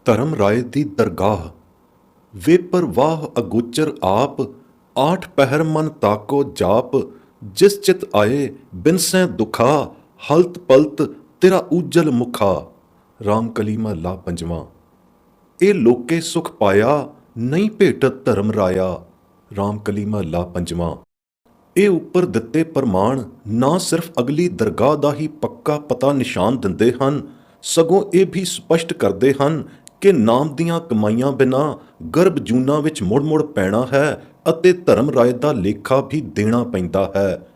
ਧਰਮ ਰਾਏ ਦੀ ਦਰਗਾਹ। ਵੇ ਪਰਵਾਹ ਅਗੋਚਰ ਆਪ, ਆਠ ਪਹਿਰ ਮਨ ਤਾਕੋ ਜਾਪ। ਜਿਸ ਚਿਤ ਆਏ ਬਿਨਸੈ ਦੁਖਾ, ਹਲਤ ਪਲਤ ਤੇਰਾ ਉਜਲ ਮੁਖਾ। ਰਾਮ ਕਲੀ ਮਹੱਲਾ ਪੰਜਵਾਂ। ਇਹ ਲੋਕੇ ਸੁਖ ਪਾਇਆ, ਨਹੀਂ ਭੇਟਤ ਧਰਮ ਰਾਇਆ। ਰਾਮ ਕਲੀ ਮਹੱਲਾ ਪੰਜਵਾਂ। ਇਹ ਉੱਪਰ ਦਿੱਤੇ ਪ੍ਰਮਾਣ ਨਾ ਸਿਰਫ ਅਗਲੀ ਦਰਗਾਹ ਦਾ ਹੀ ਪੱਕਾ ਪਤਾ ਨਿਸ਼ਾਨ ਦਿੰਦੇ ਹਨ, ਸਗੋਂ ਇਹ ਵੀ ਸਪਸ਼ਟ ਕਰਦੇ ਹਨ ਕਿ ਨਾਮ ਦੀਆਂ ਕਮਾਈਆਂ ਬਿਨਾਂ ਗਰਭ ਜੂਨਾਂ ਵਿੱਚ ਮੁੜ-ਮੁੜ ਪੈਣਾ ਹੈ ਅਤੇ ਧਰਮ ਰਾਏ ਦਾ ਲੇਖਾ ਵੀ ਦੇਣਾ ਪੈਂਦਾ ਹੈ।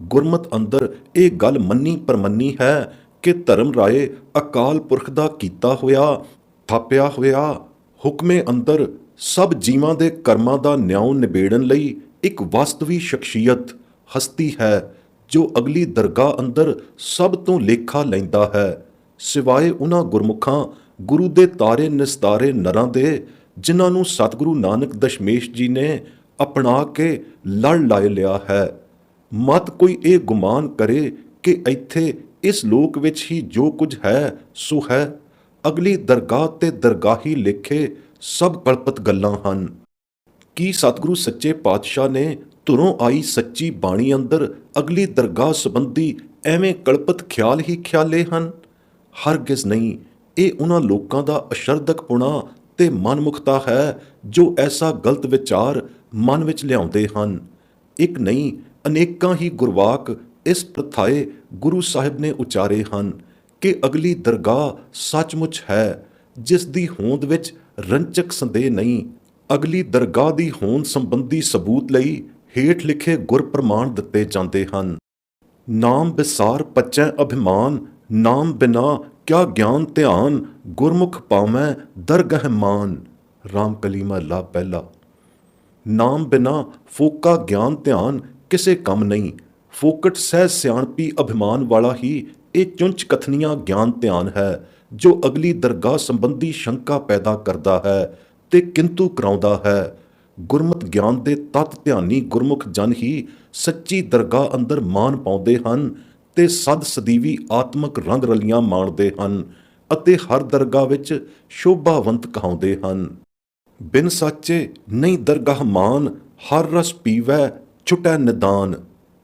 ਗੁਰਮਤ ਅੰਦਰ ਇਹ ਗੱਲ ਮੰਨੀ ਪਰਮੰਨੀ ਹੈ ਕਿ ਧਰਮ ਰਾਏ ਅਕਾਲ ਪੁਰਖ ਦਾ ਕੀਤਾ ਹੋਇਆ, ਥਾਪਿਆ ਹੋਇਆ ਹੁਕਮੇ ਅੰਦਰ ਸਭ ਜੀਵਾਂ ਦੇ ਕਰਮਾਂ ਦਾ ਨਿਆਂ ਨਿਬੇੜਨ ਲਈ ਇੱਕ ਵਾਸਤਵੀ ਸ਼ਖਸੀਅਤ ਹਸਤੀ ਹੈ, ਜੋ ਅਗਲੀ ਦਰਗਾਹ ਅੰਦਰ ਸਭ ਤੋਂ ਲੇਖਾ ਲੈਂਦਾ ਹੈ, ਸਿਵਾਏ ਉਹਨਾਂ ਗੁਰਮੁਖਾਂ ਗੁਰੂ ਦੇ ਤਾਰੇ ਨਿਸਤਾਰੇ ਨਰਾਂ ਦੇ, ਜਿਨ੍ਹਾਂ ਨੂੰ ਸਤਿਗੁਰੂ ਨਾਨਕ ਦਸ਼ਮੇਸ਼ ਜੀ ਨੇ ਅਪਣਾ ਕੇ ਲੜ ਲਾਏ ਲਿਆ ਹੈ। ਮਤ ਕੋਈ ਇਹ ਗੁਮਾਨ ਕਰੇ ਕਿ ਇੱਥੇ ਇਸ ਲੋਕ ਵਿੱਚ ਹੀ ਜੋ ਕੁਝ ਹੈ ਸੋ ਹੈ। ਅਗਲੀ ਦਰਗਾਹ ਤੇ ਦਰਗਾਹੀ ਲੇਖੇ ਸਭ ਕਲਪਤ ਗੱਲਾਂ ਹਨ। ਕੀ ਸਤਿਗੁਰੂ ਸੱਚੇ ਪਾਤਸ਼ਾਹ ਨੇ ਧੁਰੋਂ ਆਈ ਸੱਚੀ ਬਾਣੀ ਅੰਦਰ ਅਗਲੀ ਦਰਗਾਹ ਸੰਬੰਧੀ ਐਵੇਂ ਕਲਪਤ ਖਿਆਲ ਹੀ ਖਿਆਲੇ ਹਨ? ਹਰਗਿਜ਼ ਨਹੀਂ। ਇਹ ਉਹਨਾਂ ਲੋਕਾਂ ਦਾ ਅਸ਼ਰਦਕ ਪੁਣਾ ਤੇ ਮਨਮੁਖਤਾ ਹੈ ਜੋ ਐਸਾ ਗਲਤ ਵਿਚਾਰ ਮਨ ਵਿੱਚ ਲਿਆਉਂਦੇ ਹਨ। ਇੱਕ ਨਹੀਂ ਅਨੇਕਾਂ ਹੀ ਗੁਰਵਾਕ ਇਸ ਪ੍ਰਥਾਏ ਗੁਰੂ ਸਾਹਿਬ ਨੇ ਉਚਾਰੇ ਹਨ ਕਿ ਅਗਲੀ ਦਰਗਾਹ ਸੱਚਮੁੱਚ ਹੈ, ਜਿਸ ਦੀ ਹੋਂਦ ਵਿੱਚ ਰੰਚਕ ਸੰਦੇਹ ਨਹੀਂ। ਅਗਲੀ ਦਰਗਾਹ ਦੀ ਹੋਂਦ ਸੰਬੰਧੀ ਸਬੂਤ ਲਈ ਹੇਠ ਲਿਖੇ ਗੁਰ ਪ੍ਰਮਾਣ ਦਿੱਤੇ ਜਾਂਦੇ ਹਨ। ਨਾਮ ਵਿਸਾਰ ਪਚੈ ਅਭਿਮਾਨ, ਨਾਮ ਬਿਨਾ ਕਿਆ ਗਿਆਨ ਧਿਆਨ। ਗੁਰਮੁਖ ਪਾਵੈ ਦਰਗਹਿ ਮਾਨ। ਰਾਮ ਕਲੀ ਮਹੱਲਾ ਪਹਿਲਾ। ਨਾਮ ਬਿਨਾ ਫੋਕਾ ਗਿਆਨ ਧਿਆਨ ਕਿਸੇ ਕੰਮ ਨਹੀਂ। ਫੋਕਟ ਸਹਿ ਸਿਆਣਪੀ ਅਭਿਮਾਨ ਵਾਲਾ ਹੀ ਇਹ ਚੁੰਚ ਕਥਨੀਆਂ ਗਿਆਨ ਧਿਆਨ ਹੈ, ਜੋ ਅਗਲੀ ਦਰਗਾਹ ਸੰਬੰਧੀ ਸ਼ੰਕਾ ਪੈਦਾ ਕਰਦਾ ਹੈ ਤੇ ਕਿੰਤੂ ਕਰਾਉਂਦਾ ਹੈ। ਗੁਰਮਤ ਗਿਆਨ ਦੇ ਤਤ ਧਿਆਨੀ ਗੁਰਮੁਖ ਜਨ ਹੀ ਸੱਚੀ ਦਰਗਾਹ ਅੰਦਰ ਮਾਨ ਪਾਉਂਦੇ ਹਨ ਤੇ ਸਦ ਸਦੀਵੀ ਆਤਮਕ ਰੰਗ ਰਲੀਆਂ ਮਾਣਦੇ ਹਨ ਅਤੇ ਹਰ ਦਰਗਾਹ ਵਿੱਚ ਸ਼ੋਭਾਵੰਤ ਕਹਾਉਂਦੇ ਹਨ। ਬਿਨ ਸਾਚੇ ਨਹੀਂ ਦਰਗਾਹ ਮਾਨ, ਹਰ ਰਸ ਪੀਵੈ ਛੁਟੈ ਨਿਦਾਨ।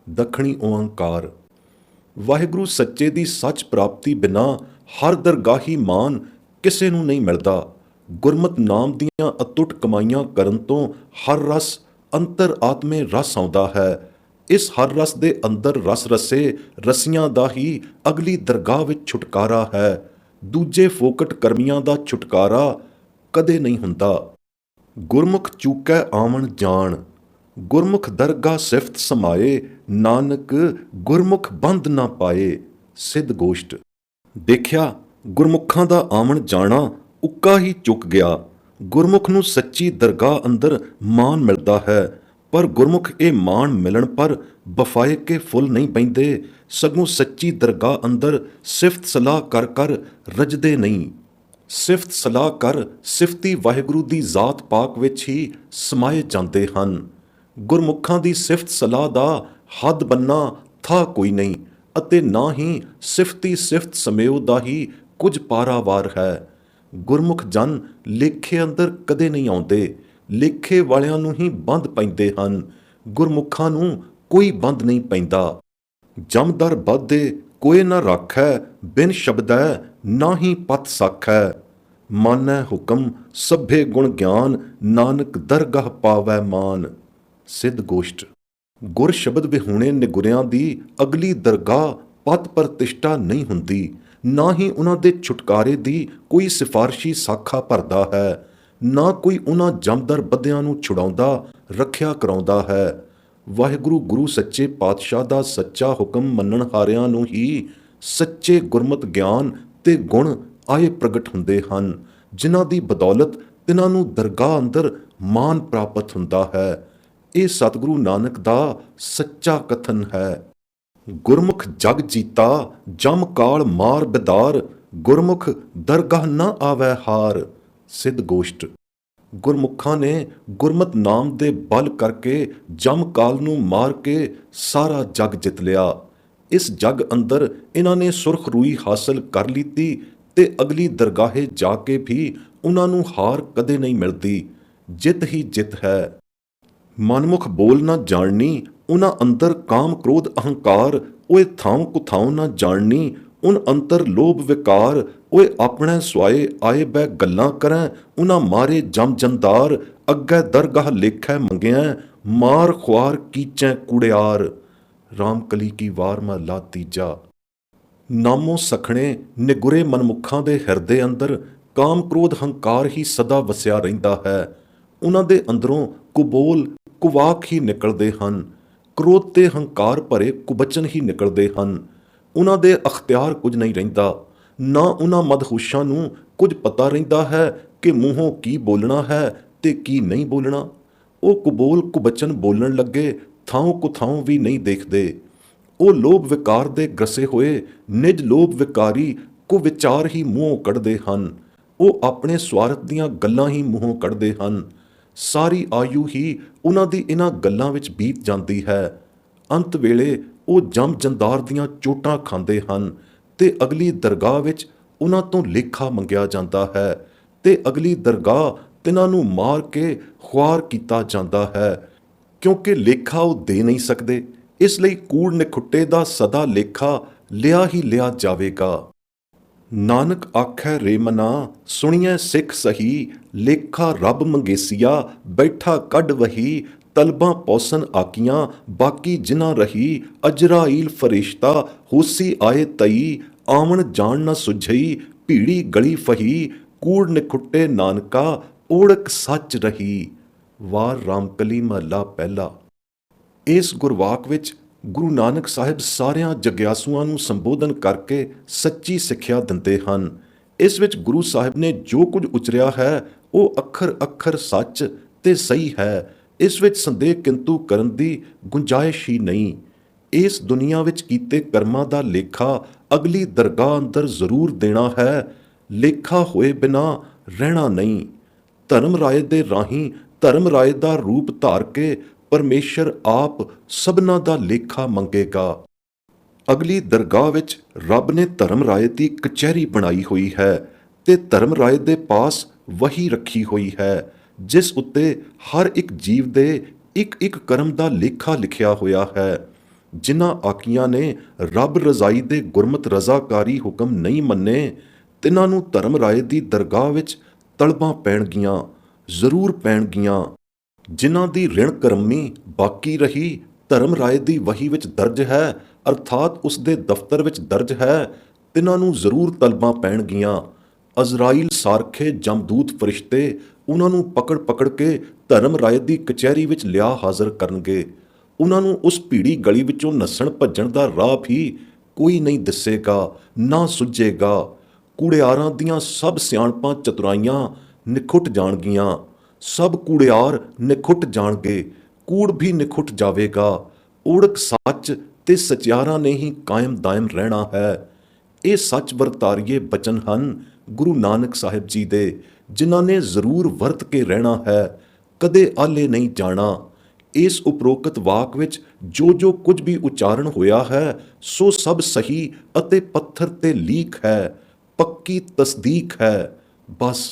ਦੱਖਣੀ ਓਅੰਕਾਰ। ਵਾਹਿਗੁਰੂ ਸੱਚੇ ਦੀ ਸੱਚ ਪ੍ਰਾਪਤੀ ਬਿਨਾਂ ਹਰ ਦਰਗਾਹੀ ਮਾਨ ਕਿਸੇ ਨੂੰ ਨਹੀਂ ਮਿਲਦਾ। ਗੁਰਮਤ ਨਾਮ ਦੀਆਂ ਅਤੁੱਟ ਕਮਾਈਆਂ ਕਰਨ ਤੋਂ ਹਰ ਰਸ ਅੰਤਰ ਆਤਮੇ ਰਸ ਆਉਂਦਾ ਹੈ। ਇਸ ਹਰ ਰਸ ਦੇ ਅੰਦਰ ਰਸ ਰਸੇ ਰਸੀਆਂ ਦਾ ਹੀ ਅਗਲੀ ਦਰਗਾਹ ਵਿੱਚ ਛੁਟਕਾਰਾ ਹੈ। ਦੂਜੇ ਫੋਕਟ ਕਰਮੀਆਂ ਦਾ ਛੁਟਕਾਰਾ ਕਦੇ ਨਹੀਂ ਹੁੰਦਾ। ਗੁਰਮੁਖ ਚੂਕੈ ਆਵਣ ਜਾਣ, ਗੁਰਮੁਖ ਦਰਗਾਹ ਸਿਫਤ ਸਮਾਏ। ਨਾਨਕ ਗੁਰਮੁਖ ਬੰਧ ਨਾ ਪਾਏ। ਸਿੱਧ ਗੋਸ਼ਟ। ਦੇਖਿਆ, ਗੁਰਮੁਖਾਂ ਦਾ ਆਵਣ ਜਾਣਾ ਉੱਕਾ ਹੀ ਚੁੱਕ ਗਿਆ। ਗੁਰਮੁਖ ਨੂੰ ਸੱਚੀ ਦਰਗਾਹ ਅੰਦਰ ਮਾਣ ਮਿਲਦਾ ਹੈ, ਪਰ ਗੁਰਮੁਖ ਇਹ ਮਾਣ ਮਿਲਣ ਪਰ ਬਫਾਏ ਕੇ ਫੁੱਲ ਨਹੀਂ ਪੈਂਦੇ, ਸਗੋਂ ਸੱਚੀ ਦਰਗਾਹ ਅੰਦਰ ਸਿਫਤ ਸਲਾਹ ਕਰ ਕਰ ਰੱਜਦੇ ਨਹੀਂ। ਸਿਫਤ ਸਲਾਹ ਕਰ ਸਿਫਤੀ ਵਾਹਿਗੁਰੂ ਦੀ ਜ਼ਾਤ ਪਾਕ ਵਿੱਚ ਹੀ ਸਮਾਏ ਜਾਂਦੇ ਹਨ। ਗੁਰਮੁਖਾਂ ਦੀ ਸਿਫਤ ਸਲਾਹ ਦਾ ਹੱਦ ਬੰਨਾ ਥਾ ਕੋਈ ਨਹੀਂ ਅਤੇ ਨਾ ਹੀ ਸਿਫਤੀ ਸਿਫਤ ਸਮੇਓ ਦਾ ਹੀ ਕੁਝ ਪਾਰਾਵਾਰ ਹੈ। ਗੁਰਮੁਖ ਜਨ ਲੇਖੇ ਅੰਦਰ ਕਦੇ ਨਹੀਂ ਆਉਂਦੇ। ਲੇਖੇ ਵਾਲਿਆਂ ਨੂੰ ਹੀ ਬੰਦ ਪੈਂਦੇ ਹਨ, ਗੁਰਮੁਖਾਂ ਨੂੰ ਕੋਈ ਬੰਦ ਨਹੀਂ ਪੈਂਦਾ। ਜਮਦਰ ਬੱਧੇ ਕੋਏ ਨਾ ਰਾਖੈ, ਬਿਨ ਸ਼ਬਦੈ ਨਾ ਹੀ ਪਤ ਸਾਖੈ। ਮਾਨੈ ਹੁਕਮ ਸਭੇ ਗੁਣ ਗਿਆਨ, ਨਾਨਕ ਦਰਗਾਹ ਪਾਵੈ ਮਾਨ। ਸਿੱਧ ਗੋਸ਼ਟ। ਗੁਰ ਸ਼ਬਦ ਵਿਹੂਣੇ ਨਿਗੁਰਿਆਂ ਦੀ ਅਗਲੀ ਦਰਗਾਹ ਪਤ ਪ੍ਰਤਿਸ਼ਠਾ ਨਹੀਂ ਹੁੰਦੀ, ਨਾ ਹੀ ਉਹਨਾਂ ਦੇ ਛੁਟਕਾਰੇ ਦੀ ਕੋਈ ਸਿਫਾਰਸ਼ੀ ਸਾਖਾ ਭਰਦਾ ਹੈ, ਨਾ ਕੋਈ ਉਹਨਾਂ ਜਮਦਰ ਬੱਧਿਆਂ ਨੂੰ ਛੁਡਾਉਂਦਾ ਰੱਖਿਆ ਕਰਾਉਂਦਾ ਹੈ। ਵਾਹਿਗੁਰੂ ਗੁਰੂ ਸੱਚੇ ਪਾਤਸ਼ਾਹ ਦਾ ਸੱਚਾ ਹੁਕਮ ਮੰਨਣ ਹਾਰਿਆਂ ਨੂੰ ਹੀ ਸੱਚੇ ਗੁਰਮਤ ਗਿਆਨ ਤੇ ਗੁਣ ਆਏ ਪ੍ਰਗਟ ਹੁੰਦੇ ਹਨ, ਜਿਨ੍ਹਾਂ ਦੀ ਬਦੌਲਤ ਤਿਨਾਂ ਨੂੰ ਦਰਗਾਹ ਅੰਦਰ ਮਾਨ ਪ੍ਰਾਪਤ ਹੁੰਦਾ ਹੈ। ਇਹ ਸਤਿਗੁਰੂ ਨਾਨਕ ਦਾ ਸੱਚਾ ਕਥਨ ਹੈ। ਗੁਰਮੁਖ ਜਗ ਜੀਤਾ, ਜਮ ਕਾਲ ਮਾਰ ਬਿਦਾਰ। ਗੁਰਮੁਖ ਦਰਗਾਹ ਨਾ ਆਵੈ ਹਾਰ। ਸਿੱਧ ਗੋਸ਼ਟ। ਗੁਰਮੁਖਾਂ ਨੇ ਗੁਰਮਤ ਨਾਮ ਦੇ ਬਲ ਕਰਕੇ ਜਮ ਕਾਲ ਨੂੰ ਮਾਰ ਕੇ ਸਾਰਾ ਜਗ ਜਿੱਤ ਲਿਆ। ਇਸ ਜਗ ਅੰਦਰ ਇਹਨਾਂ ਨੇ ਸੁਰਖ ਰੂਈ ਹਾਸਲ ਕਰ ਲੀਤੀ ਤੇ ਅਗਲੀ ਦਰਗਾਹੇ ਜਾ ਕੇ ਵੀ ਉਹਨਾਂ ਨੂੰ ਹਾਰ ਕਦੇ ਨਹੀਂ ਮਿਲਦੀ, ਜਿੱਤ ਹੀ ਜਿੱਤ ਹੈ। ਮਨਮੁਖ ਬੋਲ ਨਾ ਜਾਣਨੀ, ਉਹਨਾਂ ਅੰਦਰ ਕਾਮ ਕ੍ਰੋਧ ਅਹੰਕਾਰ, ਓਏ ਥਾਉ ਕੁਥਾਉ ਨਾ ਜਾਣਨੀ, ਉਨ ਅੰਤਰ ਲੋਭ ਵਿਕਾਰ, ਓਏ ਆਪਣੇ ਸੁਆਏ ਆਏ ਬੈ ਗੱਲਾਂ ਕਰੈ, ਉਹਨਾਂ ਮਾਰੇ ਜਮ ਜੰਦਾਰ, ਅੱਗੇ ਦਰਗਾਹ ਲੇਖੈ ਮੰਗਿਆ, ਮਾਰ ਖੁਆਰ ਕੀਚੈ ਕੁੜਿਆਰ। ਰਾਮਕਲੀ ਕੀ ਵਾਰ ਮਹਲਾ ਤੀਜਾ। ਨਾਮੋ ਸਖਣੇ ਨਿਗੁਰੇ ਮਨਮੁੱਖਾਂ ਦੇ ਹਿਰਦੇ ਅੰਦਰ ਕਾਮ ਕ੍ਰੋਧ ਹੰਕਾਰ ਹੀ ਸਦਾ ਵਸਿਆ ਰਹਿੰਦਾ ਹੈ। ਉਹਨਾਂ ਦੇ ਅੰਦਰੋਂ ਕੁਬੋਲ ਕੁਵਾਕ ਹੀ ਨਿਕਲਦੇ ਹਨ, ਕ੍ਰੋਧ ਤੇ ਹੰਕਾਰ ਭਰੇ ਕੁਬਚਨ ਹੀ ਨਿਕਲਦੇ ਹਨ। ਉਹਨਾਂ ਦੇ ਅਖਤਿਆਰ ਕੁਝ ਨਹੀਂ ਰਹਿੰਦਾ, ਨਾ ਉਹਨਾਂ ਮਦਹੂਸ਼ਾਂ ਨੂੰ ਕੁਝ ਪਤਾ ਰਹਿੰਦਾ ਹੈ ਕਿ ਮੂੰਹੋਂ ਕੀ ਬੋਲਣਾ ਹੈ ਤੇ ਕੀ ਨਹੀਂ ਬੋਲਣਾ। ਉਹ ਕੁਬੋਲ ਕੁਬਚਨ ਬੋਲਣ ਲੱਗੇ ਥਾਉ ਕੁਥਾਉ ਵੀ ਨਹੀਂ ਦੇਖਦੇ। ਉਹ ਲੋਭ ਵਿਕਾਰ ਦੇ ਗਸੇ ਹੋਏ ਨਿਜ ਲੋਭ ਵਿਕਾਰੀ ਕੁਵਿਚਾਰ ਹੀ ਮੂੰਹੋਂ ਕੱਢਦੇ ਹਨ। ਉਹ ਆਪਣੇ ਸਵਾਰਥ ਦੀਆਂ ਗੱਲਾਂ ਹੀ ਮੂੰਹੋਂ ਕੱਢਦੇ ਹਨ। ਸਾਰੀ ਆਯੂ ਹੀ ਉਹਨਾਂ ਦੀ ਇਹਨਾਂ ਗੱਲਾਂ ਵਿੱਚ ਬੀਤ ਜਾਂਦੀ ਹੈ। ਅੰਤ ਵੇਲੇ ਉਹ ਜਮ ਜੰਦਾਰ ਦੀਆਂ ਚੋਟਾਂ ਖਾਂਦੇ ਹਨ ਤੇ ਅਗਲੀ ਦਰਗਾਹ ਵਿੱਚ ਉਹਨਾਂ ਤੋਂ ਲੇਖਾ ਮੰਗਿਆ ਜਾਂਦਾ ਹੈ ਤੇ ਅਗਲੀ ਦਰਗਾਹ ਤਿਨਾਂ ਨੂੰ ਮਾਰ ਕੇ ਖੁਆਰ ਕੀਤਾ ਜਾਂਦਾ ਹੈ, ਕਿਉਂਕਿ ਲੇਖਾ ਉਹ ਦੇ ਨਹੀਂ ਸਕਦੇ। ਇਸ ਲਈ ਕੂੜ ਨਿਖੁੱਟੇ ਦਾ ਸਦਾ ਲੇਖਾ ਲਿਆ ਹੀ ਲਿਆ ਜਾਵੇਗਾ। ਨਾਨਕ ਆਖੈ ਰੇ ਮਨਾ, ਸੁਣੀਐ ਸਿੱਖ ਸਹੀ, ਲੇਖਾ ਰੱਬ ਮੰਗੇਸੀਆ, ਬੈਠਾ ਕੱਢ ਵਹੀ, ਤਲਬਾਂ ਪੌਸਨ ਆਕੀਆਂ, ਬਾਕੀ ਜਿਨਾ ਰਹੀ, ਅਜਰਾਈਲ ਫਰਿਸ਼ਤਾ ਹੋਸੀ ਆਏ ਤਈ, ਆਵਣ ਜਾਣ ਨਾ ਸੁਝਈ, ਭੀੜੀ ਗਲੀ ਫਹੀ, ਕੂੜ ਨਿਖੁੱਟੇ ਨਾਨਕਾ, ਓੜਕ ਸੱਚ ਰਹੀ। ਵਾਰ ਰਾਮਕਲੀ ਮਹੱਲਾ ਪਹਿਲਾ। ਇਸ ਗੁਰਵਾਕ ਵਿੱਚ ਗੁਰੂ ਨਾਨਕ ਸਾਹਿਬ ਸਾਰਿਆਂ ਜਗਿਆਸੂਆਂ ਨੂੰ ਸੰਬੋਧਨ ਕਰਕੇ ਸੱਚੀ ਸਿੱਖਿਆ ਦਿੰਦੇ ਹਨ। ਇਸ ਵਿੱਚ ਗੁਰੂ ਸਾਹਿਬ ਨੇ ਜੋ ਕੁਝ ਉਚਰਿਆ ਹੈ ਉਹ ਅੱਖਰ ਅੱਖਰ ਸੱਚ ਤੇ ਸਹੀ ਹੈ। ਇਸ ਵਿੱਚ ਸੰਦੇਹ ਕਿੰਤੂ ਕਰਨ ਦੀ ਗੁੰਜਾਇਸ਼ ਹੀ ਨਹੀਂ। ਇਸ ਦੁਨੀਆ ਵਿੱਚ ਕੀਤੇ ਕਰਮਾਂ ਦਾ ਲੇਖਾ ਅਗਲੀ ਦਰਗਾਹ ਅੰਦਰ ਜ਼ਰੂਰ ਦੇਣਾ ਹੈ। ਲੇਖਾ ਹੋਏ ਬਿਨਾਂ ਰਹਿਣਾ ਨਹੀਂ। ਧਰਮ ਰਾਏ ਦੇ ਰਾਹੀਂ ਧਰਮ ਰਾਏ ਦਾ ਰੂਪ ਧਾਰ ਕੇ ਪਰਮੇਸ਼ਰ ਆਪ ਸਭਨਾਂ ਦਾ ਲੇਖਾ ਮੰਗੇਗਾ। ਅਗਲੀ ਦਰਗਾਹ ਵਿੱਚ ਰੱਬ ਨੇ ਧਰਮ ਰਾਏ ਦੀ ਕਚਹਿਰੀ ਬਣਾਈ ਹੋਈ ਹੈ ਤੇ ਧਰਮ ਰਾਏ ਦੇ ਪਾਸ ਵਹੀ ਰੱਖੀ ਹੋਈ ਹੈ, ਜਿਸ ਉੱਤੇ ਹਰ ਇੱਕ ਜੀਵ ਦੇ ਇੱਕ ਇੱਕ ਕਰਮ ਦਾ ਲੇਖਾ ਲਿਖਿਆ ਹੋਇਆ ਹੈ। ਜਿਨ੍ਹਾਂ ਆਕੀਆਂ ਨੇ ਰੱਬ ਰਜ਼ਾਈ ਦੇ ਗੁਰਮਤ ਰਜ਼ਾਕਾਰੀ ਹੁਕਮ ਨਹੀਂ ਮੰਨੇ, ਤਿਨਾਂ ਨੂੰ ਧਰਮ ਰਾਏ ਦੀ ਦਰਗਾਹ ਵਿੱਚ ਤਲਬਾਂ ਪੈਣਗੀਆਂ, ਜ਼ਰੂਰ ਪੈਣਗੀਆਂ। ਜਿਨ੍ਹਾਂ ਦੀ ਰਿਣ ਕਰਮੀ ਬਾਕੀ ਰਹੀ ਧਰਮ ਰਾਏ ਦੀ ਵਹੀ ਵਿੱਚ ਦਰਜ ਹੈ, ਅਰਥਾਤ ਉਸ ਦੇ ਦਫ਼ਤਰ ਵਿੱਚ ਦਰਜ ਹੈ, ਤਿਨਾਂ ਨੂੰ ਜ਼ਰੂਰ ਤਲਬਾਂ ਪੈਣਗੀਆਂ। ਅਜ਼ਰਾਈਲ ਸਾਰਖੇ ਜਮਦੂਤ ਫਰਿਸ਼ਤੇ ਉਹਨਾਂ ਨੂੰ ਪਕੜ ਪਕੜ ਕੇ ਧਰਮ ਰਾਏ ਦੀ ਕਚਹਿਰੀ ਵਿੱਚ ਲਿਆ ਹਾਜ਼ਰ ਕਰਨਗੇ। ਉਹਨਾਂ ਨੂੰ ਉਸ ਭੀੜੀ ਗਲੀ ਵਿੱਚੋਂ ਨੱਸਣ ਭੱਜਣ ਦਾ ਰਾਹ ਵੀ ਕੋਈ ਨਹੀਂ ਦੱਸੇਗਾ, ਨਾ ਸੁੱਝੇਗਾ। ਕੂੜਿਆਰਾਂ ਦੀਆਂ ਸਭ ਸਿਆਣਪਾਂ ਚਤੁਰਾਈਆਂ ਨਿਖੁੱਟ ਜਾਣਗੀਆਂ। ਸਭ ਕੂੜਿਆਰ ਨਿਖੁੱਟ ਜਾਣਗੇ, ਕੂੜ ਵੀ ਨਿਖੁੱਟ ਜਾਵੇਗਾ। ਓੜਕ ਸੱਚ ਤੇ ਸਚਿਆਰਾਂ ਨੇ ਹੀ ਕਾਇਮ ਦਾਇਮ ਰਹਿਣਾ ਹੈ। ਇਹ ਸੱਚ ਵਰਤਾਰੀਏ ਬਚਨ ਹਨ ਗੁਰੂ ਨਾਨਕ ਸਾਹਿਬ ਜੀ ਦੇ, ਜਿਨ੍ਹਾਂ ਨੇ ਜ਼ਰੂਰ ਵਰਤ ਕੇ ਰਹਿਣਾ ਹੈ, ਕਦੇ ਆਲੇ ਨਹੀਂ ਜਾਣਾ। ਇਸ ਉਪਰੋਕਤ ਵਾਕ ਵਿੱਚ ਜੋ ਜੋ ਕੁਝ ਵੀ ਉਚਾਰਨ ਹੋਇਆ ਹੈ ਸੋ ਸਭ ਸਹੀ ਅਤੇ ਪੱਥਰ ਤੇ ਲੀਕ ਹੈ, ਪੱਕੀ ਤਸਦੀਕ ਹੈ। ਬਸ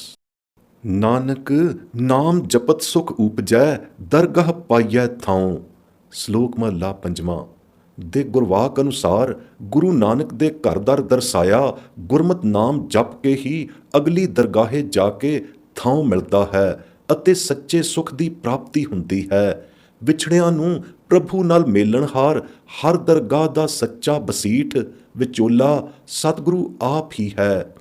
ਨਾਨਕ ਨਾਮ ਜਪਤ ਸੁਖ ਉਪਜੈ, ਦਰਗਾਹ ਪਾਈਐ ਥਾਉ। ਸ਼ਲੋਕ ਮਹਲਾ ਪੰਜਵਾਂ। ਦੇ ਗੁਰਵਾਕ ਅਨੁਸਾਰ ਗੁਰੂ ਨਾਨਕ ਦੇ ਘਰ ਦਰ ਦਰਸਾਇਆ ਗੁਰਮਤ ਨਾਮ ਜਪ ਕੇ ਹੀ ਅਗਲੀ ਦਰਗਾਹੇ ਜਾ ਕੇ ਥਾਉ ਮਿਲਦਾ ਹੈ ਅਤੇ ਸੱਚੇ ਸੁਖ ਦੀ ਪ੍ਰਾਪਤੀ ਹੁੰਦੀ ਹੈ। ਵਿਛੜਿਆਂ ਨੂੰ ਪ੍ਰਭੂ ਨਾਲ ਮੇਲਣਹਾਰ ਹਰ ਦਰਗਾਹ ਦਾ ਸੱਚਾ ਬਸੀਠ ਵਿਚੋਲਾ ਸਤਿਗੁਰੂ ਆਪ ਹੀ ਹੈ।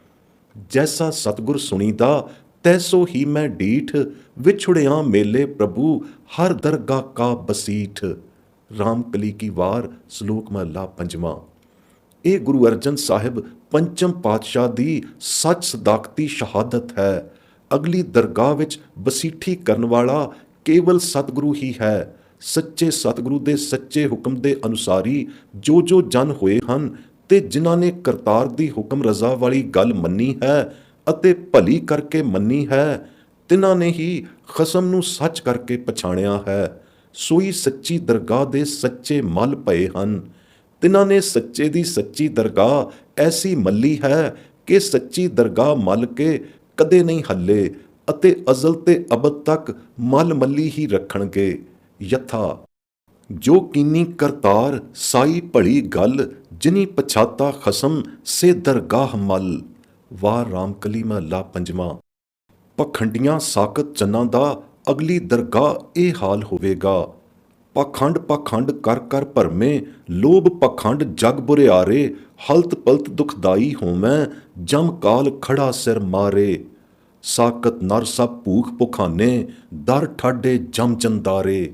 ਜੈਸਾ ਸਤਿਗੁਰ ਸੁਣੀਦਾ ਤੈਸੋ ਹੀ ਮੈਂ ਡੀਠ, ਵਿਛੜਿਆਂ ਮੇਲੇ ਪ੍ਰਭੂ ਹਰ ਦਰਗਾਹ ਕਾ ਬਸੀਠ। ਰਾਮਕਲੀ ਕੀ ਵਾਰ। ਸ਼ਲੋਕ ਮਹਲਾ ਪੰਜਵਾਂ। ਇਹ ਗੁਰੂ ਅਰਜਨ ਸਾਹਿਬ ਪੰਚਮ ਪਾਤਸ਼ਾਹ ਦੀ ਸੱਚ ਸਦਾਕਤੀ ਸ਼ਹਾਦਤ ਹੈ। ਅਗਲੀ ਦਰਗਾਹ ਵਿੱਚ ਬਸੀਠੀ ਕਰਨ ਵਾਲਾ ਕੇਵਲ ਸਤਿਗੁਰੂ ਹੀ ਹੈ। ਸੱਚੇ ਸਤਿਗੁਰੂ ਦੇ ਸੱਚੇ ਹੁਕਮ ਦੇ ਅਨੁਸਾਰੀ ਜੋ ਜੋ ਜਨ ਹੋਏ ਹਨ ਤੇ ਜਿਨ੍ਹਾਂ ਨੇ ਕਰਤਾਰ ਦੀ ਹੁਕਮ ਰਜ਼ਾ ਵਾਲੀ ਗੱਲ ਮੰਨੀ ਹੈ ਅਤੇ ਭਲੀ ਕਰਕੇ ਮੰਨੀ ਹੈ, ਤਿਨਾਂ ਨੇ ਹੀ ਖਸਮ ਨੂੰ ਸੱਚ ਕਰਕੇ ਪਛਾਣਿਆ ਹੈ। ਸੋਈ ਸੱਚੀ ਦਰਗਾਹ ਦੇ ਸੱਚੇ ਮੱਲ ਪਏ ਹਨ। ਤਿਨਾਂ ਨੇ ਸੱਚੇ ਦੀ ਸੱਚੀ ਦਰਗਾਹ ਐਸੀ ਮੱਲੀ ਹੈ ਕਿ ਸੱਚੀ ਦਰਗਾਹ ਮੱਲ ਕੇ ਕਦੇ ਨਹੀਂ ਹੱਲੇ ਅਤੇ ਅਜ਼ਲ ਤੇ ਅਬਦ ਤੱਕ ਮਲ ਮੱਲੀ ਹੀ ਰੱਖਣਗੇ। ਯਥਾ ਜੋ ਕੀਨੀ ਕਰਤਾਰ ਸਾਈ ਭਲੀ ਗੱਲ, ਜਿਨੀ ਪਛਾਤਾ ਖਸਮ ਸੇ ਦਰਗਾਹ ਮਲ। ਵਾਹ ਰਾਮਕਲੀ ਮਹੱਲਾ ਪੰਜਵਾਂ। ਪਖੰਡੀਆਂ ਸਾਕਤ ਚੰਨਾਂ ਦਾ ਅਗਲੀ ਦਰਗਾਹ ਇਹ ਹਾਲ ਹੋਵੇਗਾ। ਪਾਖੰਡ ਪਾਖੰਡ ਕਰ ਕਰ ਭਰਮੇ, ਲੋਭ ਪਖੰਡ ਜਗ ਬੁਰਿਆਰੇ, ਹਲਤ ਪਲਤ ਦੁਖਦਾਈ ਹੋਵੈਂ, ਜਮ ਕਾਲ ਖੜਾ ਸਿਰ ਮਾਰੇ। ਸਾਕਤ ਨਰ ਸਭ ਭੂਖ ਭੁਖਾਨੇ, ਦਰ ਠਾਡੇ ਜਮ ਜੰਦਾਰੇ।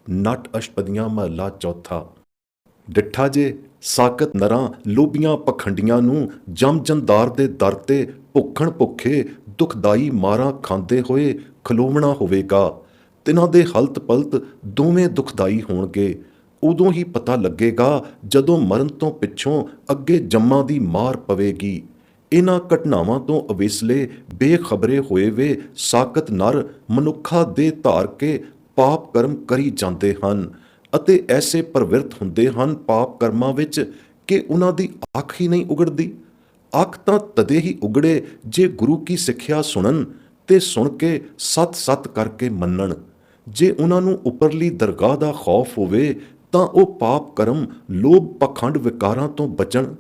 ਨਟ ਅਸ਼ਪਦੀਆਂ ਮਹੱਲਾ ਚੌਥਾ। ਡਿੱਠਾ ਜੇ ਸਾਕਤ ਨਰਾਂ ਲੋਭੀਆਂ ਪਖੰਡੀਆਂ ਨੂੰ ਜਮ ਜੰਦਾਰ ਦੇ ਦਰ ਤੇ ਭੁੱਖਣ ਭੁੱਖੇ ਦੁਖਦਾਈ ਮਾਰਾਂ ਖਾਂਦੇ ਹੋਏ ਖਲੋਵਣਾ ਹੋਵੇਗਾ। ਤਿਨਾਂ ਦੇ ਹਲਤ ਪਲਤ ਦੋਵੇਂ ਦੁਖਦਾਈ ਹੋਣਗੇ। ਉਦੋਂ ਹੀ ਪਤਾ ਲੱਗੇਗਾ ਜਦੋਂ ਮਰਨ ਤੋਂ ਪਿੱਛੋਂ ਅੱਗੇ ਜੰਮਾਂ ਦੀ ਮਾਰ ਪਵੇਗੀ। ਇਹਨਾਂ ਘਟਨਾਵਾਂ ਤੋਂ ਅਵੇਸਲੇ ਬੇਖਬਰੇ ਹੋਏ ਵੇ ਸਾਕਤ ਨਰ ਮਨੁੱਖਾ ਦੇ ਧਾਰ ਕੇ ਪਾਪ ਕਰਮ ਕਰੀ ਜਾਂਦੇ ਹਨ ਅਤੇ ਐਸੇ ਪ੍ਰਵਿਰਤ ਹੁੰਦੇ ਹਨ ਪਾਪ ਕਰਮਾਂ ਵਿੱਚ ਕਿ ਉਹਨਾਂ ਦੀ ਅੱਖ ਹੀ ਨਹੀਂ ਉਗੜਦੀ। ਅੱਖ ਤਾਂ ਤਦੇ ਹੀ ਉਗੜੇ ਜੇ ਗੁਰੂ ਕੀ ਸਿੱਖਿਆ ਸੁਣਨ ਤੇ ਸੁਣ ਕੇ ਸਤ ਸਤ ਕਰਕੇ ਮੰਨਣ। ਜੇ ਉਹਨਾਂ ਨੂੰ ਉੱਪਰਲੀ ਦਰਗਾਹ ਦਾ ਖੌਫ ਹੋਵੇ ਤਾਂ ਉਹ ਪਾਪ ਕਰਮ ਲੋਭ ਪਖੰਡ ਵਿਕਾਰਾਂ ਤੋਂ ਬਚਣ।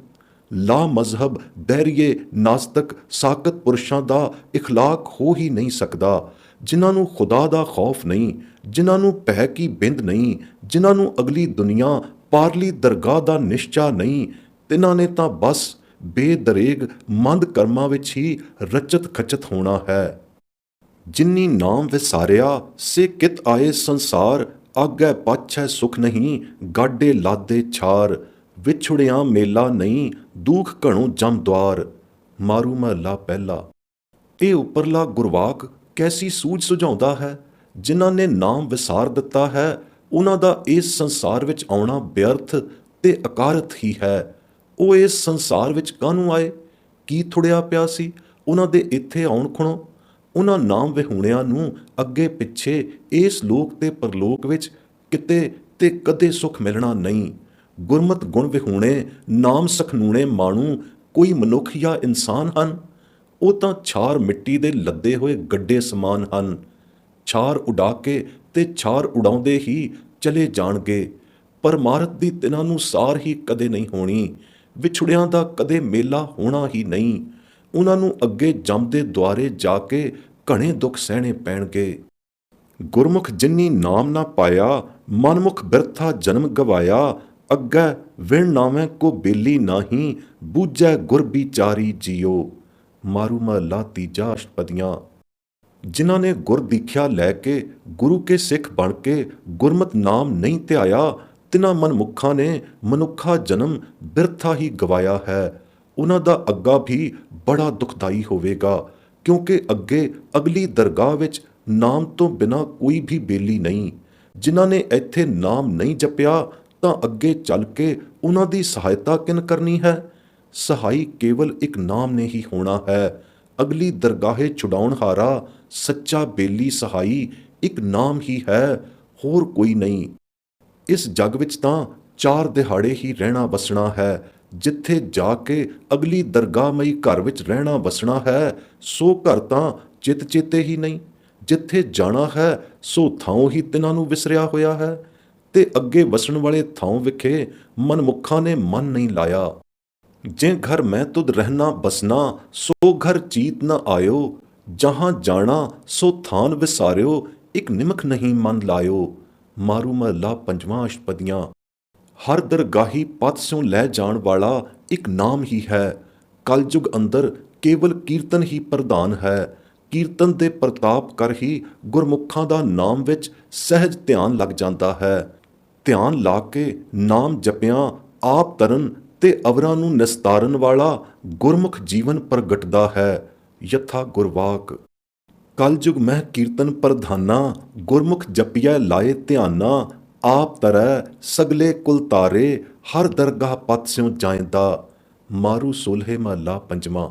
ਲਾ ਮਜ਼ਹਬ ਬਹਿਰੀਏ ਨਾਸਤਕ ਸਾਕਤ ਪੁਰਸ਼ਾਂ ਦਾ ਇਖਲਾਕ ਹੋ ਹੀ ਨਹੀਂ ਸਕਦਾ, ਜਿਨ੍ਹਾਂ ਨੂੰ ਖੁਦਾ ਦਾ ਖੌਫ ਨਹੀਂ, ਜਿਨ੍ਹਾਂ ਨੂੰ ਭੈ ਕੀ ਬਿੰਦ ਨਹੀਂ, ਜਿਨ੍ਹਾਂ ਨੂੰ ਅਗਲੀ ਦੁਨੀਆ ਪਾਰਲੀ ਦਰਗਾਹ ਦਾ ਨਿਸ਼ਚਾ ਨਹੀਂ। ਤਿਨਾਂ ਨੇ ਤਾਂ ਬਸ ਬੇਦਰੇਗ ਮੰਦ ਕਰਮਾਂ ਵਿੱਚ ਹੀ ਰਚਤ ਖਚਤ ਹੋਣਾ ਹੈ। ਜਿਨੀ ਨਾਮ ਵਿਸਾਰਿਆ ਸੇ ਕਿਤ ਆਏ ਸੰਸਾਰ, ਆਗੈ ਪਾਛੈ ਸੁਖ ਨਹੀਂ, ਗਾਡੇ ਲਾਦੇ ਛਾਰ। ਵਿਛੁੜਿਆਂ ਮੇਲਾ ਨਹੀਂ, ਦੁਖ ਘਣੋ ਜਮ ਦੁਆਰ। ਮਾਰੂ ਮਹੱਲਾ ਪਹਿਲਾ। ਇਹ ਉੱਪਰਲਾ ਗੁਰਵਾਕ ਕੈਸੀ ਸੂਝ ਸੁਝਾਉਂਦਾ ਹੈ। ਜਿਨ੍ਹਾਂ ਨੇ ਨਾਮ ਵਿਸਾਰ ਦਿੱਤਾ ਹੈ ਉਹਨਾਂ ਦਾ ਇਸ ਸੰਸਾਰ ਵਿੱਚ ਆਉਣਾ ਬਿਅਰਥ ਤੇ ਅਕਾਰਤ ਹੀ ਹੈ। ਉਹ ਇਸ ਸੰਸਾਰ ਵਿੱਚ ਕਾਹਨੂੰ ਆਏ? ਕੀ ਥੁੜਿਆ ਪਿਆ ਸੀ ਉਹਨਾਂ ਦੇ ਇੱਥੇ ਆਉਣ ਖੁਣੋਂ? ਉਹਨਾਂ ਨਾਮ ਵਿਹੂਣਿਆਂ ਨੂੰ ਅੱਗੇ ਪਿੱਛੇ ਇਸ ਲੋਕ ਤੇ ਪਰਲੋਕ ਵਿੱਚ ਕਿਤੇ ਤੇ ਕਦੇ ਸੁੱਖ ਮਿਲਣਾ ਨਹੀਂ। ਗੁਰਮਤ ਗੁਣ ਵਿਹੂਣੇ ਨਾਮ ਸਖਨੂਣੇ ਮਾਣੂ ਕੋਈ ਮਨੁੱਖ ਜਾਂ ਇਨਸਾਨ ਹਨ? ਉਹ ਤਾਂ ਛਾਰ ਮਿੱਟੀ ਦੇ ਲੱਦੇ ਹੋਏ ਗੱਡੇ ਸਮਾਨ ਹਨ। ਛਾਰ ਉਡਾ ਕੇ ਤੇ ਛਾਰ ਉਡਾਉਂਦੇ ਹੀ ਚਲੇ ਜਾਣਗੇ। ਪਰਮਾਰਥ ਦੀ ਤਿਨਾਂ ਨੂੰ ਸਾਰ ਹੀ ਕਦੇ ਨਹੀਂ ਹੋਣੀ। ਵਿਛੁੜਿਆਂ ਦਾ ਕਦੇ ਮੇਲਾ ਹੋਣਾ ਹੀ ਨਹੀਂ। ਉਹਨਾਂ ਨੂੰ ਅੱਗੇ ਜਮ ਦੇ ਦੁਆਰੇ ਜਾ ਕੇ ਘਣੇ ਦੁੱਖ ਸਹਿਣੇ ਪੈਣਗੇ। ਗੁਰਮੁਖ ਜਿਨੀ ਨਾਮ ਨਾ ਪਾਇਆ, ਮਨਮੁਖ ਬਿਰਥਾ ਜਨਮ ਗਵਾਇਆ। ਅੱਗੇ ਵਿਣ ਨਾਵੇਂ ਕੋ ਬੇਲੀ ਨਾਹੀਂ, ਬੂਝੈ ਗੁਰ ਵਿਚਾਰੀ ਜੀਓ। ਮਾਰੂ ਮਹੱਲਾ ਤੀਜਾ। ਅਸ਼ਟਪਦੀਆਂ। ਜਿਨ੍ਹਾਂ ਨੇ ਗੁਰ ਦੀਖਿਆ ਲੈ ਕੇ ਗੁਰੂ ਕੇ ਸਿੱਖ ਬਣ ਕੇ ਗੁਰਮਤ ਨਾਮ ਨਹੀਂ ਧਿਆਇਆ, ਤਿਨਾਂ ਮਨਮੁੱਖਾਂ ਨੇ ਮਨੁੱਖਾ ਜਨਮ ਬਿਰਥਾ ਹੀ ਗਵਾਇਆ ਹੈ। ਉਹਨਾਂ ਦਾ ਅੱਗਾ ਵੀ ਬੜਾ ਦੁਖਦਾਈ ਹੋਵੇਗਾ, ਕਿਉਂਕਿ ਅੱਗੇ ਅਗਲੀ ਦਰਗਾਹ ਵਿੱਚ ਨਾਮ ਤੋਂ ਬਿਨਾਂ ਕੋਈ ਵੀ ਬੇਲੀ ਨਹੀਂ। ਜਿਨ੍ਹਾਂ ਨੇ ਇੱਥੇ ਨਾਮ ਨਹੀਂ ਜਪਿਆ ਤਾਂ ਅੱਗੇ ਚੱਲ ਕੇ ਉਹਨਾਂ ਦੀ ਸਹਾਇਤਾ ਕਿਨ ਕਰਨੀ ਹੈ? ਸਹਾਈ ਕੇਵਲ ਇੱਕ ਨਾਮ ਨੇ ਹੀ ਹੋਣਾ ਹੈ। ਅਗਲੀ ਦਰਗਾਹੇ ਛੁਡਾਉਣ ਹਾਰਾ ਸੱਚਾ ਬੇਲੀ ਸਹਾਈ ਇੱਕ ਨਾਮ ਹੀ ਹੈ, ਹੋਰ ਕੋਈ ਨਹੀਂ। ਇਸ ਜਗ ਵਿੱਚ ਤਾਂ ਚਾਰ ਦਿਹਾੜੇ ਹੀ ਰਹਿਣਾ ਵਸਣਾ ਹੈ। ਜਿੱਥੇ ਜਾ ਕੇ ਅਗਲੀ ਦਰਗਾਹਮਈ ਘਰ ਵਿੱਚ ਰਹਿਣਾ ਵਸਣਾ ਹੈ, ਸੋ ਘਰ ਤਾਂ ਚਿਤ ਚੇਤੇ ਹੀ ਨਹੀਂ। ਜਿੱਥੇ ਜਾਣਾ ਹੈ ਸੋ ਥਾਂ ਹੀ ਤਿਨਾਂ ਨੂੰ ਵਿਸਰਿਆ ਹੋਇਆ ਹੈ ਤੇ ਅੱਗੇ ਵਸਣ ਵਾਲੇ ਥਾਂ ਵਿਖੇ ਮਨਮੁੱਖਾਂ ਨੇ ਮਨ ਨਹੀਂ ਲਾਇਆ। ਜੇ ਘਰ ਮੈਂ ਤੁਧ ਰਹਿਣਾ ਬਸਣਾ, ਸੋ ਘਰ ਚੀਤ ਨ ਆਇਓ। ਜਹਾਂ ਜਾਣਾ ਸੋ ਥਾਨ ਵਿਸਾਰਿਓ, ਇੱਕ ਨਿਮਖ ਨਹੀਂ ਮਨ ਲਾਇਓ। ਮਾਰੂ ਮਹੱਲਾ ਪੰਜਵਾਂ। ਅਸ਼ਟਪਦੀਆਂ। ਹਰ ਦਰਗਾਹੀ ਪਦ ਸਿਉ ਲੈ ਜਾਣ ਵਾਲਾ ਇੱਕ ਨਾਮ ਹੀ ਹੈ। ਕਲਯੁਗ ਅੰਦਰ ਕੇਵਲ ਕੀਰਤਨ ਹੀ ਪ੍ਰਧਾਨ ਹੈ। ਕੀਰਤਨ ਦੇ ਪ੍ਰਤਾਪ ਕਰ ਹੀ ਗੁਰਮੁੱਖਾਂ ਦਾ ਨਾਮ ਵਿੱਚ ਸਹਿਜ ਧਿਆਨ ਲੱਗ ਜਾਂਦਾ ਹੈ। ਧਿਆਨ ਲਾ ਕੇ ਨਾਮ ਜਪਿਆਂ ਆਪ ਤਰਨ ਤੇ ਅਵਰਾਂ ਨੂੰ ਨਿਸਤਾਰਨ ਵਾਲਾ ਗੁਰਮੁਖ ਜੀਵਨ ਪ੍ਰਗਟਦਾ ਹੈ। ਯਥਾ ਗੁਰਵਾਕ। ਕਲਯੁਗ ਮਹਿ ਕੀਰਤਨ ਪ੍ਰਧਾਨਾ, ਗੁਰਮੁਖ ਜਪੀਐ ਲਾਏ ਧਿਆਨਾ। ਆਪ ਤਰੈ ਸਗਲੇ ਕੁਲ ਤਾਰੇ, ਹਰ ਦਰਗਾਹ ਪਤ ਸਿਉ ਜਾਇਂਦਾ। ਮਾਰੂ ਸੋਲ੍ਹੇ ਮਹੱਲਾ ਪੰਜਵਾਂ।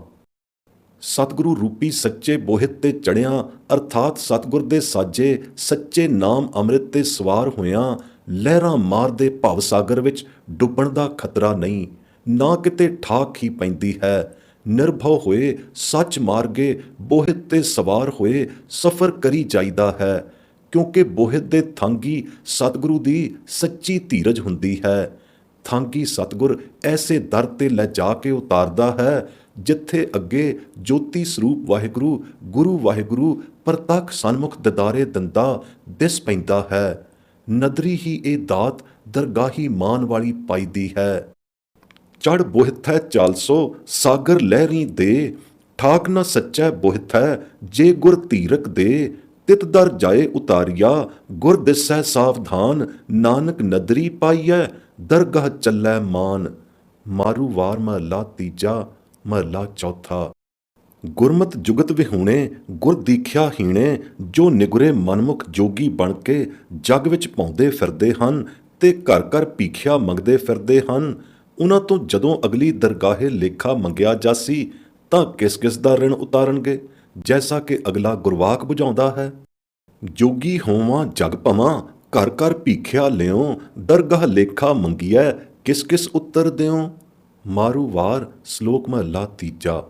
ਸਤਿਗੁਰੂ ਰੂਪੀ ਸੱਚੇ ਬੋਹਿਤ ਤੇ ਚੜਿਆ, ਅਰਥਾਤ ਸਤਿਗੁਰ ਦੇ ਸਾਜੇ ਸੱਚੇ ਨਾਮ ਅੰਮ੍ਰਿਤ ਤੇ ਸਵਾਰ ਹੋਇਆਂ ਲਹਿਰਾਂ ਮਾਰਦੇ ਭਵ ਸਾਗਰ ਵਿੱਚ ਡੁੱਬਣ ਦਾ ਖਤਰਾ ਨਹੀਂ। ਨਾ ਕਿਤੇ ਠਾਕ ਹੀ ਪੈਂਦੀ ਹੈ, ਨਿਰਭਉ ਹੋਏ ਸੱਚ ਮਾਰਗੇ ਬੋਹਿਤ ਤੇ ਸਵਾਰ ਹੋਏ ਸਫ਼ਰ ਕਰੀ ਜਾਈਦਾ ਹੈ, ਕਿਉਂਕਿ ਬੋਹਿਤ ਦੇ ਥਾਂਗੀ ਸਤਿਗੁਰੂ ਦੀ ਸੱਚੀ ਧੀਰਜ ਹੁੰਦੀ ਹੈ। ਥਾਂਗੀ ਸਤਿਗੁਰ ਐਸੇ ਦਰ ਤੇ ਲੈ ਜਾ ਕੇ ਉਤਾਰਦਾ ਹੈ ਜਿੱਥੇ ਅੱਗੇ ਜੋਤੀ ਸਰੂਪ ਵਾਹਿਗੁਰੂ ਗੁਰੂ ਵਾਹਿਗੁਰੂ ਪ੍ਰਤੱਖ ਸਨਮੁਖ ਦਿਦਾਰੇ ਦਿੰਦਾ ਦਿਸ ਪੈਂਦਾ ਹੈ। ਨਦਰੀ ਹੀ ਇਹ ਦਾਤ ਦਰਗਾਹੀ ਮਾਨ ਵਾਲੀ ਪਾਈਦੀ ਹੈ। ਚੜ ਬੋਹਿਥੈ ਚਾਲਸੋ ਸਾਗਰ ਲਹਿਰੀ ਦੇ, ਠਾਕ ਨਾ ਸੱਚੈ ਬੋਹਿਥੈ ਜੇ ਗੁਰ ਧੀਰਕ ਦੇ। ਤਿਤ ਦਰ ਜਾਏ ਉਤਾਰਿਆ ਗੁਰ ਦਿਸੈ ਸਾਵਧਾਨ, ਨਾਨਕ ਨਦਰੀ ਪਾਈਐ ਦਰਗਾਹ ਚੱਲੈ ਮਾਨ। ਮਾਰੂ ਵਾਰ ਮਹਲਾ ਤੀਜਾ ਮਹਲਾ ਚੌਥਾ। ਗੁਰਮਤਿ ਜੁਗਤ ਵਿਹੂਣੇ ਗੁਰ ਦੀਖਿਆ ਹੀਣੇ, ਜੋ ਨਿਗੁਰੇ ਮਨਮੁਖ ਜੋਗੀ ਬਣ ਕੇ ਜਗ ਵਿੱਚ ਪਾਉਂਦੇ ਫਿਰਦੇ ਹਨ ਤੇ ਘਰ ਘਰ ਭੀਖਿਆ ਮੰਗਦੇ ਫਿਰਦੇ ਹਨ, ਉਹਨਾਂ ਤੋਂ ਜਦੋਂ ਅਗਲੀ ਦਰਗਾਹੇ ਲੇਖਾ ਮੰਗਿਆ ਜਾਸੀ ਤਾਂ ਕਿਸ ਕਿਸ ਦਾ ਰਿਣ ਉਤਾਰਨਗੇ, ਜੈਸਾ ਕਿ ਅਗਲਾ ਗੁਰਵਾਕ ਬੁਝਾਉਂਦਾ ਹੈ। ਜੋਗੀ ਹੋਵਾਂ ਜਗ ਭਵਾਂ ਘਰ ਘਰ ਭੀਖਿਆ ਲਿਓ, ਦਰਗਾਹ ਲੇਖਾ ਮੰਗੀਐ ਕਿਸ ਕਿਸ ਉੱਤਰ ਦਿਓ। ਮਾਰੂ ਵਾਰ ਸ਼ਲੋਕ ਮਹਲਾ ਤੀਜਾ।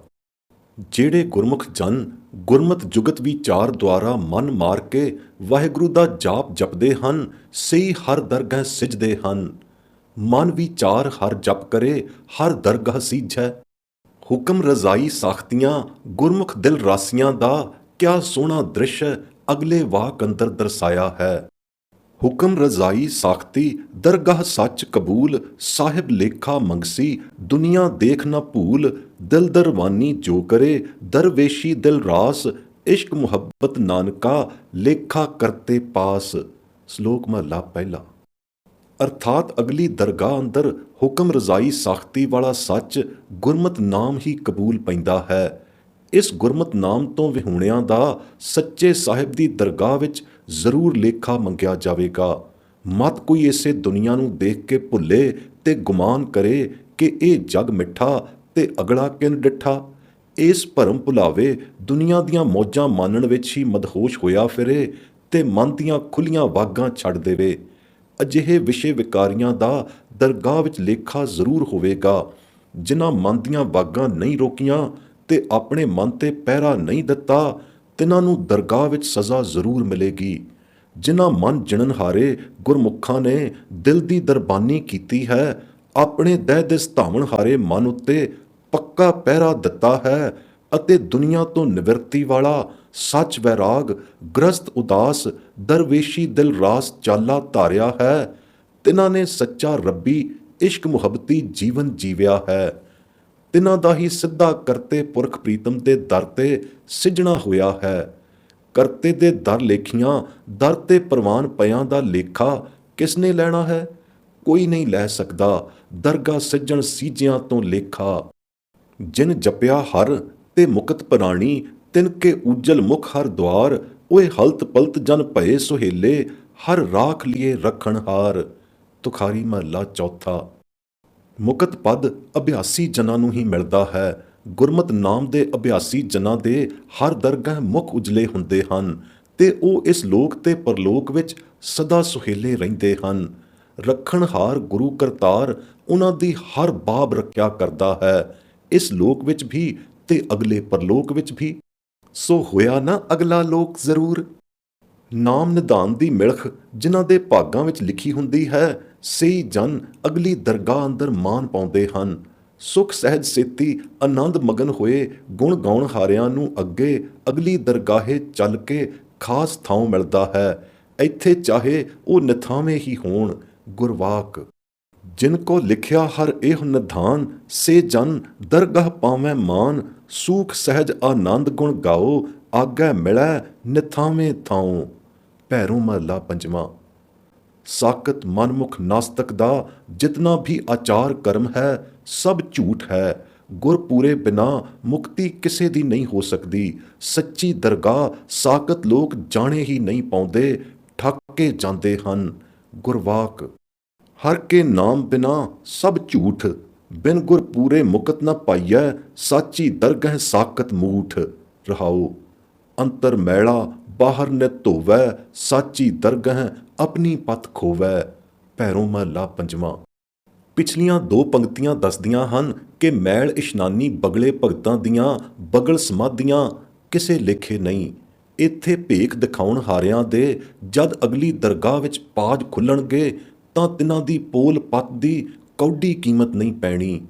ਜਿਹੜੇ ਗੁਰਮੁਖ ਜਨ ਗੁਰਮਤਿ ਜੁਗਤ ਵਿਚਾਰ ਦੁਆਰਾ ਮਨ ਮਾਰ ਕੇ ਵਾਹਿਗੁਰੂ ਦਾ ਜਾਪ ਜਪਦੇ ਹਨ, ਸਹੀ ਹਰ ਦਰਗਾਹ ਸਿਜਦੇ ਹਨ। ਮਨ ਵਿਚਾਰ ਹਰ ਜਪ ਕਰੇ ਹਰ ਦਰਗਾਹ ਸੀਝੈ। ਹੁਕਮ ਰਜ਼ਾਈ ਸਾਖਤੀਆਂ ਗੁਰਮੁਖ ਦਿਲ ਰਾਸੀਆਂ ਦਾ, ਕਿਆ ਸੋਹਣਾ ਦ੍ਰਿਸ਼ ਅਗਲੇ ਵਾਕ ਅੰਦਰ ਦਰਸਾਇਆ ਹੈ। ਹੁਕਮ ਰਜ਼ਾਈ ਸਾਖਤੀ ਦਰਗਾਹ ਸੱਚ ਕਬੂਲ, ਸਾਹਿਬ ਲੇਖਾ ਮੰਗਸੀ ਦੁਨੀਆ ਦੇਖ ਨਾ ਭੂਲ। ਦਿਲ ਦਰਵਾਨੀ ਜੋ ਕਰੇ ਦਰਵੇਸ਼ੀ ਦਿਲ ਰਾਸ, ਇਸ਼ਕ ਮੁਹੱਬਤ ਨਾਨਕਾ ਲੇਖਾ ਕਰਤੇ ਪਾਸ। ਸ਼ਲੋਕ ਮਹਲਾ ਪਹਿਲਾ। ਅਰਥਾਤ ਅਗਲੀ ਦਰਗਾਹ ਅੰਦਰ ਹੁਕਮ ਰਜ਼ਾਈ ਸਾਖਤੀ ਵਾਲਾ ਸੱਚ ਗੁਰਮਤਿ ਨਾਮ ਹੀ ਕਬੂਲ ਪੈਂਦਾ ਹੈ। ਇਸ ਗੁਰਮਤਿ ਨਾਮ ਤੋਂ ਵਿਹੂਣਿਆਂ ਦਾ ਸੱਚੇ ਸਾਹਿਬ ਦੀ ਦਰਗਾਹ ਵਿੱਚ ਜ਼ਰੂਰ ਲੇਖਾ ਮੰਗਿਆ ਜਾਵੇਗਾ। ਮਤ ਕੋਈ ਇਸੇ ਦੁਨੀਆ ਨੂੰ ਦੇਖ ਕੇ ਭੁੱਲੇ ਤੇ ਗੁਮਾਨ ਕਰੇ ਕਿ ਇਹ ਜਗ ਮਿੱਠਾ ਤੇ ਅਗਲਾ ਕਿਨ ਡਿੱਠਾ। ਇਸ ਭਰਮ ਭੁਲਾਵੇ ਦੁਨੀਆ ਦੀਆਂ ਮੌਜਾਂ ਮਾਨਣ ਵਿੱਚ ਹੀ ਮਦਹੋਸ਼ ਹੋਇਆ ਫਿਰੇ ਤੇ ਮਨ ਦੀਆਂ ਖੁੱਲੀਆਂ ਵਾਗਾਂ ਛੱਡ ਦੇਵੇ। ਅਜਿਹੇ ਵਿਸ਼ੇ ਵਿਕਾਰੀਆਂ ਦਾ ਦਰਗਾਹ ਵਿੱਚ ਲੇਖਾ ਜ਼ਰੂਰ ਹੋਵੇਗਾ। ਜਿਨ੍ਹਾਂ ਮਨ ਦੀਆਂ ਵਾਗਾਂ ਨਹੀਂ ਰੋਕੀਆਂ ਤੇ ਆਪਣੇ ਮਨ ਤੇ ਪਹਿਰਾ ਨਹੀਂ ਦਿੱਤਾ, ਤਿਨਾਂ ਨੂੰ ਦਰਗਾਹ ਵਿੱਚ ਸਜ਼ਾ ਜ਼ਰੂਰ ਮਿਲੇਗੀ। ਜਿਨ੍ਹਾਂ ਮਨ ਜਿਣਨ ਹਾਰੇ ਗੁਰਮੁਖਾਂ ਨੇ ਦਿਲ ਦੀ ਦਰਬਾਨੀ ਕੀਤੀ ਹੈ, ਆਪਣੇ ਦਹਿ ਦਿਸ ਧਾਵਣ ਹਾਰੇ ਮਨ ਉੱਤੇ ਪੱਕਾ ਪਹਿਰਾ ਦਿੱਤਾ ਹੈ ਅਤੇ ਦੁਨੀਆ ਤੋਂ ਨਿਵਰਤੀ ਵਾਲਾ ਸੱਚ ਵੈਰਾਗ ਗ੍ਰਸਤ ਉਦਾਸ ਦਰਵੇਸ਼ੀ ਦਿਲ ਰਾਸ ਚਾਲਾ ਧਾਰਿਆ ਹੈ, ਤਿਨਾਂ ਨੇ ਸੱਚਾ ਰੱਬੀ ਇਸ਼ਕ ਮੁਹੱਬਤੀ ਜੀਵਨ ਜੀਵਿਆ ਹੈ। ਤਿਨਾਂ ਦਾ ਹੀ ਸਿੱਧਾ ਕਰਤੇ ਪੁਰਖ ਪ੍ਰੀਤਮ ਦੇ ਦਰ ਤੇ ਸਿੱਜਣਾ ਹੋਇਆ ਹੈ। ਕਰਤੇ ਦੇ ਦਰ ਲੇਖੀਆਂ ਦਰ ਤੇ ਪ੍ਰਵਾਨ ਪਿਆਂ ਦਾ ਲੇਖਾ ਕਿਸ ਨੇ ਲੈਣਾ ਹੈ? ਕੋਈ ਨਹੀਂ ਲੈ ਸਕਦਾ ਦਰਗਾਹ ਸਿੱਜਣ ਸੀਜਿਆਂ ਤੋਂ ਲੇਖਾ। ਜਿਨ ਜਪਿਆ ਹਰ ਤੇ ਮੁਕਤ ਪ੍ਰਾਣੀ, ਤਿਨ ਕੇ ਉਜਲ ਮੁਖ ਹਰ ਦੁਆਰ। ਓਏ ਹਲਤ ਪਲਤ ਜਨ ਭਏ ਸੁਹੇਲੇ, ਹਰ ਰਾਖ ਲਿਏ ਰੱਖਣ ਹਾਰ। ਤੁਖਾਰੀ ਮਹਲਾ ਚੌਥਾ। ਮੁਕਤ ਪਦ ਅਭਿਆਸੀ ਜਨਾਂ ਨੂੰ ਹੀ ਮਿਲਦਾ ਹੈ। ਗੁਰਮਤਿ ਨਾਮ ਦੇ ਅਭਿਆਸੀ ਜਨਾਂ ਦੇ ਹਰ ਦਰਗਾਹ ਮੁਖ ਉਜਲੇ ਹੁੰਦੇ ਹਨ ਤੇ ਉਹ ਇਸ ਲੋਕ ਤੇ ਪਰਲੋਕ ਵਿੱਚ ਸਦਾ ਸੁਹੇਲੇ ਰਹਿੰਦੇ ਹਨ। ਰੱਖਣ ਹਾਰ ਗੁਰੂ ਕਰਤਾਰ ਉਹਨਾਂ ਦੀ ਹਰ ਬਾਬ ਰੱਖਿਆ ਕਰਦਾ ਹੈ, ਇਸ ਲੋਕ ਵਿੱਚ ਵੀ ਤੇ ਅਗਲੇ ਪਰਲੋਕ ਵਿੱਚ ਵੀ। ਸੋ ਹੋਇਆ ਨਾ ਅਗਲਾ ਲੋਕ ਜ਼ਰੂਰ। ਨਾਮ ਨਿਧਾਨ ਦੀ ਮਿਲਖ ਜਿਨ੍ਹਾਂ ਦੇ ਭਾਗਾਂ ਵਿੱਚ ਲਿਖੀ ਹੁੰਦੀ ਹੈ, ਸਹੀ ਜਨ ਅਗਲੀ ਦਰਗਾਹ ਅੰਦਰ ਮਾਨ ਪਾਉਂਦੇ ਹਨ। ਸੁਖ ਸਹਿਜ ਸੇਤੀ ਆਨੰਦ ਮਗਨ ਹੋਏ ਗੁਣ ਗਾਉਣ ਹਾਰਿਆਂ ਨੂੰ ਅੱਗੇ ਅਗਲੀ ਦਰਗਾਹੇ ਚੱਲ ਕੇ ਖਾਸ ਥਾਂ ਮਿਲਦਾ ਹੈ। ਇੱਥੇ ਚਾਹੇ ਉਹ ਨਿਥਾਵੇਂ ਹੀ ਹੋਣ। ਗੁਰਵਾਕ। ਜਿਨ ਕੋ ਲਿਖਿਆ ਹਰ ਇਹ ਨਿਧਾਨ, ਸੇ ਜਨ ਦਰਗਾਹ ਪਾਵੈ ਮਾਨ। ਸੂਖ ਸਹਿਜ ਆਨੰਦ ਗੁਣ ਗਾਓ, ਆਗੈ ਮਿਲੈ ਨਿਥਾਵੇਂ ਥਾਉ। ਭੈਰੋਂ ਮਹਲਾ ਪੰਜਵਾਂ। ਸਾਕਤ ਮਨਮੁਖ ਨਾਸਤਕ ਦਾ ਜਿਤਨਾ ਵੀ ਆਚਾਰ ਕਰਮ ਹੈ, ਸਭ ਝੂਠ ਹੈ। ਗੁਰ ਪੂਰੇ ਬਿਨਾ ਮੁਕਤੀ ਕਿਸੇ ਦੀ ਨਹੀਂ ਹੋ ਸਕਦੀ। ਸੱਚੀ ਦਰਗਾਹ ਸਾਕਤ ਲੋਕ ਜਾਣੇ ਹੀ ਨਹੀਂ ਪਾਉਂਦੇ, ਠੱਕ ਕੇ ਜਾਂਦੇ ਹਨ। ਗੁਰਵਾਕ। ਹਰ ਕੇ ਨਾਮ ਬਿਨਾ ਸਭ ਝੂਠ, ਬਿਨ ਗੁਰ ਪੂਰੇ ਮੁਕਤ ਨ ਪਾਈਐ। ਸਾਚੀ ਦਰਗਾਹ ਸਾਕਤ ਮੂਠ। ਰਹਾਉ। ਅੰਤਰ ਮੈਲਾ ਬਾਹਰ ਨਿਤ ਧੋਵੈ, ਸਾਚੀ ਦਰਗਾਹ ਆਪਣੀ ਪਤ ਖੋਵੈ। ਭੈਰੋਂ ਮਹਲਾ ਪੰਜਵਾਂ। ਪਿਛਲੀਆਂ ਦੋ ਪੰਕਤੀਆਂ ਦੱਸਦੀਆਂ ਹਨ ਕਿ ਮੈਲ ਇਸ਼ਨਾਨੀ ਬਗਲੇ ਭਗਤਾਂ ਦੀਆਂ ਬਗਲ ਸਮਾਧੀਆਂ ਕਿਸੇ ਲੇਖੇ ਨਹੀਂ। ਇੱਥੇ ਭੇਖ ਦਿਖਾਉਣ ਹਾਰਿਆਂ ਦੇ ਜਦ ਅਗਲੀ ਦਰਗਾਹ ਵਿੱਚ ਪਾਜ ਖੁੱਲਣਗੇ ਤਾਂ ਤਿਨਾਂ ਦੀ ਪੋਲ ਪੱਤ ਦੀ ਕੌਡੀ ਕੀਮਤ ਨਹੀਂ ਪੈਣੀ।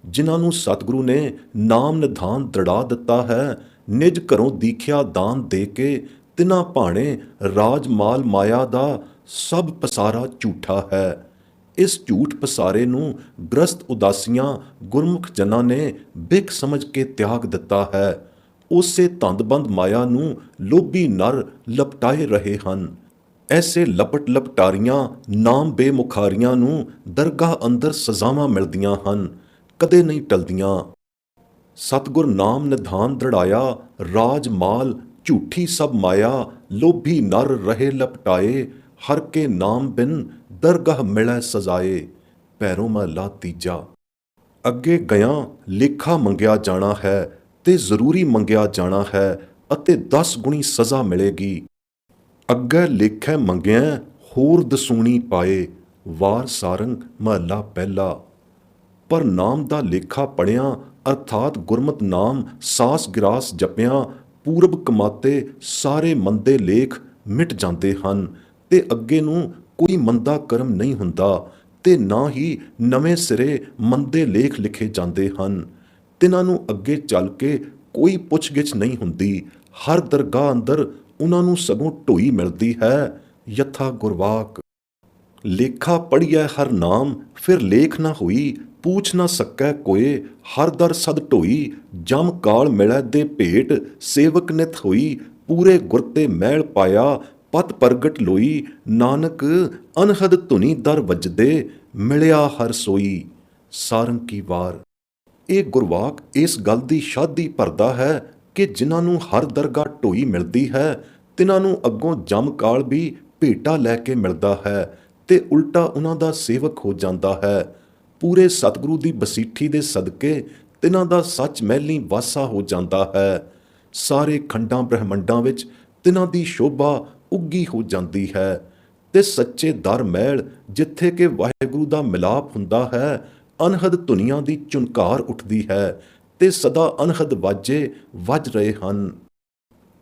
ਜਿਨ੍ਹਾਂ ਨੂੰ ਸਤਿਗੁਰੂ ਨੇ ਨਾਮ ਨਿਧਾਨ ਦ੍ਰਿੜਾ ਦਿੱਤਾ ਹੈ, ਨਿਜ ਘਰੋਂ ਦੀਖਿਆ ਦਾਨ ਦੇ ਕੇ ਤਿਨਾਂ ਭਾਣੇ ਰਾਜ ਮਾਲ ਮਾਇਆ ਦਾ ਸਭ ਪਸਾਰਾ ਝੂਠਾ ਹੈ। ਇਸ ਝੂਠ ਪਸਾਰੇ ਨੂੰ ਗ੍ਰਸਤ ਉਦਾਸੀਆਂ ਗੁਰਮੁਖ ਜਨਾਂ ਨੇ ਬਿਕ ਸਮਝ ਕੇ ਤਿਆਗ ਦਿੱਤਾ ਹੈ। ਉਸੇ ਧੰਦਬੰਦ ਮਾਇਆ ਨੂੰ ਲੋਭੀ ਨਰ ਲਪਟਾਏ ਰਹੇ ਹਨ। ਐਸੇ ਲਪਟ ਲਪਟਾਰੀਆਂ ਨਾਮ ਬੇਮੁਖਾਰੀਆਂ ਨੂੰ ਦਰਗਾਹ ਅੰਦਰ ਸਜ਼ਾਵਾਂ ਮਿਲਦੀਆਂ ਹਨ, ਕਦੇ ਨਹੀਂ ਟਲਦੀਆਂ। ਸਤਿਗੁਰ ਨਾਮ ਨਿਧਾਨ ਦ੍ਰਿੜਾਇਆ ਰਾਜ ਮਾਲ ਝੂਠੀ ਸਭ ਮਾਇਆ, ਲੋਭੀ ਨਰ ਰਹੇ ਲਪਟਾਏ, ਹਰ ਕੇ ਨਾਮ ਬਿਨ ਦਰਗਾਹ ਮਿਲੈ ਸਜ਼ਾਏ। ਭੈਰੋਂ ਮਹਲਾ ਤੀਜਾ। ਅੱਗੇ ਗਿਆਂ ਲੇਖਾ ਮੰਗਿਆ ਜਾਣਾ ਹੈ ਤੇ ਜ਼ਰੂਰੀ ਮੰਗਿਆ ਜਾਣਾ ਹੈ ਅਤੇ 10 ਗੁਣੀ ਸਜ਼ਾ ਮਿਲੇਗੀ। ਅੱਗੇ ਲੇਖੈ ਮੰਗਿਆ ਹੋਰ ਦਸੂਣੀ ਪਾਏ। ਵਾਰ ਸਾਰੰਗ ਮਹਲਾ ਪਹਿਲਾ। ਪਰ ਨਾਮ ਦਾ ਲੇਖਾ ਪੜਿਆਂ ਅਰਥਾਤ ਗੁਰਮਤਿ ਨਾਮ ਸਾਸ ਗਿਰਾਸ ਜਪਿਆਂ ਪੂਰਬ ਕਮਾਤੇ ਸਾਰੇ ਮੰਦੇ ਲੇਖ ਮਿਟ ਜਾਂਦੇ ਹਨ ਤੇ ਅੱਗੇ ਨੂੰ ਕੋਈ ਮੰਦਾ ਕਰਮ ਨਹੀਂ ਹੁੰਦਾ ਤੇ ਨਾ ਹੀ ਨਵੇਂ ਸਿਰੇ ਮੰਦੇ ਲੇਖ ਲਿਖੇ ਜਾਂਦੇ ਹਨ। ਤਿਨਾਂ ਨੂੰ ਅੱਗੇ ਚੱਲ ਕੇ ਕੋਈ ਪੁੱਛਗਿੱਛ ਨਹੀਂ ਹੁੰਦੀ। ਹਰ ਦਰਗਾਹ ਅੰਦਰ ਉਹਨਾਂ ਨੂੰ ਸਗੋਂ ਢੋਈ ਮਿਲਦੀ ਹੈ। ਯਥਾ ਗੁਰਵਾਕ। ਲੇਖਾ ਪੜ੍ਹੀਐ ਹਰ ਨਾਮ ਫਿਰ ਲੇਖ ਨਾ ਹੋਈ, ਪੂਛ ਨਾ ਸਕੈ ਕੋਏ, ਹਰ ਦਰ ਸਦ ਢੋਈ, ਜਮ ਕਾਲ ਮਿਲੈ ਦੇ ਭੇਟ, ਸੇਵਕ ਨਿਤ ਹੋਈ, ਪੂਰੇ ਗੁਰ ਤੇ ਮਹਿਲ ਪਾਇਆ, ਪਤ ਪ੍ਰਗਟ ਲੋਈ, ਨਾਨਕ ਅਨਹਦ ਧੁਨੀ ਦਰ ਵੱਜਦੇ, ਮਿਲਿਆ ਹਰ ਸੋਈ। ਸਾਰੰਗ ਕੀ ਵਾਰ। ਇਹ ਗੁਰਵਾਕ ਇਸ ਗੱਲ ਦੀ ਸ਼ਾਦੀ ਭਰਦਾ ਹੈ ਕਿ ਜਿਨ੍ਹਾਂ ਨੂੰ ਹਰ ਦਰਗਾਹ ਢੋਈ ਮਿਲਦੀ ਹੈ, ਤਿਨਾਂ ਨੂੰ ਅੱਗੋਂ ਜਮ ਕਾਲ ਵੀ ਭੇਟਾ ਲੈ ਕੇ ਮਿਲਦਾ ਹੈ ਤੇ ਉਲਟਾ ਉਹਨਾਂ ਦਾ ਸੇਵਕ ਹੋ ਜਾਂਦਾ ਹੈ। ਪੂਰੇ ਸਤਿਗੁਰੂ ਦੀ ਬਸੀਠੀ ਦੇ ਸਦਕੇ ਤਿਨਾਂ ਦਾ ਸੱਚ ਮਹਿਲੀਂ ਵਾਸਾ ਹੋ ਜਾਂਦਾ ਹੈ। ਸਾਰੇ ਖੰਡਾਂ ਬ੍ਰਹਮੰਡਾਂ ਵਿੱਚ ਤਿਨਾਂ ਦੀ ਸ਼ੋਭਾ ਉੱਗੀ ਹੋ ਜਾਂਦੀ ਹੈ ਤੇ ਸੱਚੇ ਦਰ ਮਹਿਲ ਜਿੱਥੇ ਕਿ ਵਾਹਿਗੁਰੂ ਦਾ ਮਿਲਾਪ ਹੁੰਦਾ ਹੈ, ਅਨਹਦ ਧੁਨੀਆਂ ਦੀ ਝੁਨਕਾਰ ਉੱਠਦੀ ਹੈ ਤੇ ਸਦਾ ਅਨਹਦ ਵਾਜੇ ਵੱਜ ਰਹੇ ਹਨ।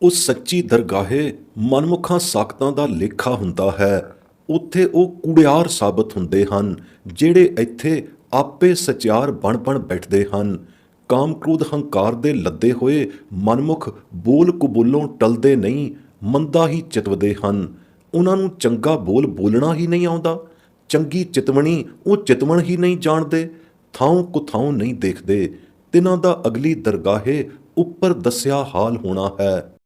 ਉਸ ਸੱਚੀ ਦਰਗਾਹੇ ਮਨਮੁਖਾਂ ਸਾਖਤਾਂ ਦਾ ਲੇਖਾ ਹੁੰਦਾ ਹੈ। ਉੱਥੇ ਉਹ ਕੂੜਿਆਰ ਸਾਬਤ ਹੁੰਦੇ ਹਨ ਜਿਹੜੇ ਇੱਥੇ ਆਪੇ ਸਚਿਆਰ ਬਣ ਬੈਠਦੇ ਹਨ। ਕਾਮ ਕ੍ਰੋਧ ਹੰਕਾਰ ਦੇ ਲੱਦੇ ਹੋਏ ਮਨਮੁਖ ਬੋਲ ਕਬੂਲੋਂ ਟਲਦੇ ਨਹੀਂ, ਮੰਦਾ ਹੀ ਚਿਤਵਦੇ ਹਨ। ਉਹਨਾਂ ਨੂੰ ਚੰਗਾ ਬੋਲ ਬੋਲਣਾ ਹੀ ਨਹੀਂ ਆਉਂਦਾ, ਚੰਗੀ ਚਿਤਵਣੀ ਉਹ ਚਿਤਵਣ ਹੀ ਨਹੀਂ ਜਾਣਦੇ, ਥਾਉ ਕੁਥਾਉ ਨਹੀਂ ਦੇਖਦੇ। ਤਿਨਾਂ ਦਾ ਅਗਲੀ ਦਰਗਾਹੇ ਉੱਪਰ ਦੱਸਿਆ ਹਾਲ ਹੋਣਾ ਹੈ।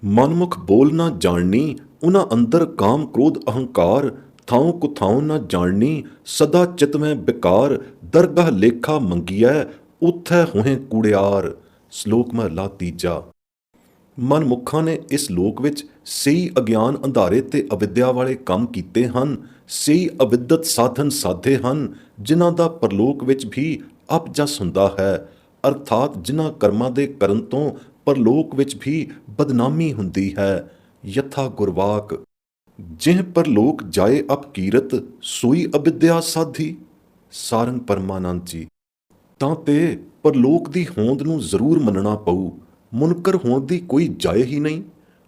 ਮਨਮੁਖ ਬੋਲ ਨਾ ਜਾਣਨੀ, ਉਹਨਾਂ ਅੰਦਰ ਕਾਮ ਕ੍ਰੋਧ ਅਹੰਕਾਰ, ਥਾਉ ਕੁਥਾਉ ਨਾ ਜਾਣਨੀ, ਸਦਾ ਚਿਤਵੈਂ ਬਿਕਾਰ, ਦਰਗਾਹ ਲੇਖਾ ਮੰਗੀਐ, ਉਥੈ ਹੋਏ ਕੂੜਿਆਰ। ਸ਼ਲੋਕ ਮਹਲਾ ਤੀਜਾ। ਮਨਮੁੱਖਾਂ ਨੇ ਇਸ ਲੋਕ ਵਿੱਚ ਸਹੀ ਅਗਿਆਨ ਅੰਧਾਰੇ ਤੇ ਅਵਿਦਿਆ ਵਾਲੇ ਕੰਮ ਕੀਤੇ ਹਨ, ਸਹੀ ਅਵਿਦਤ ਸਾਧਨ ਸਾਧੇ ਹਨ, ਜਿਨ੍ਹਾਂ ਦਾ ਪਰਲੋਕ ਵਿੱਚ ਵੀ ਅਪਜਸ ਹੁੰਦਾ ਹੈ, ਅਰਥਾਤ ਜਿਨ੍ਹਾਂ ਕਰਮਾਂ ਦੇ ਕਰਨ ਤੋਂ ਪਰਲੋਕ ਵਿੱਚ ਵੀ ਬਦਨਾਮੀ ਹੁੰਦੀ ਹੈ। ਯਥਾ ਗੁਰਵਾਕ। ਜਿਹ ਪਰਲੋਕ ਜਾਏ ਅਪਕੀਰਤ, ਸੋਈ ਅਵਿਦਿਆ ਸਾਧੀ। ਸਾਰੰਗ ਪਰਮਾਨੰਦ ਜੀ। ਤਾਂ ਤੇ ਪਰਲੋਕ ਦੀ ਹੋਂਦ ਨੂੰ ਜ਼ਰੂਰ ਮੰਨਣਾ ਪਊ, ਮੁਨਕਰ ਹੋਣ ਦੀ ਕੋਈ ਜਾਏ ਹੀ ਨਹੀਂ।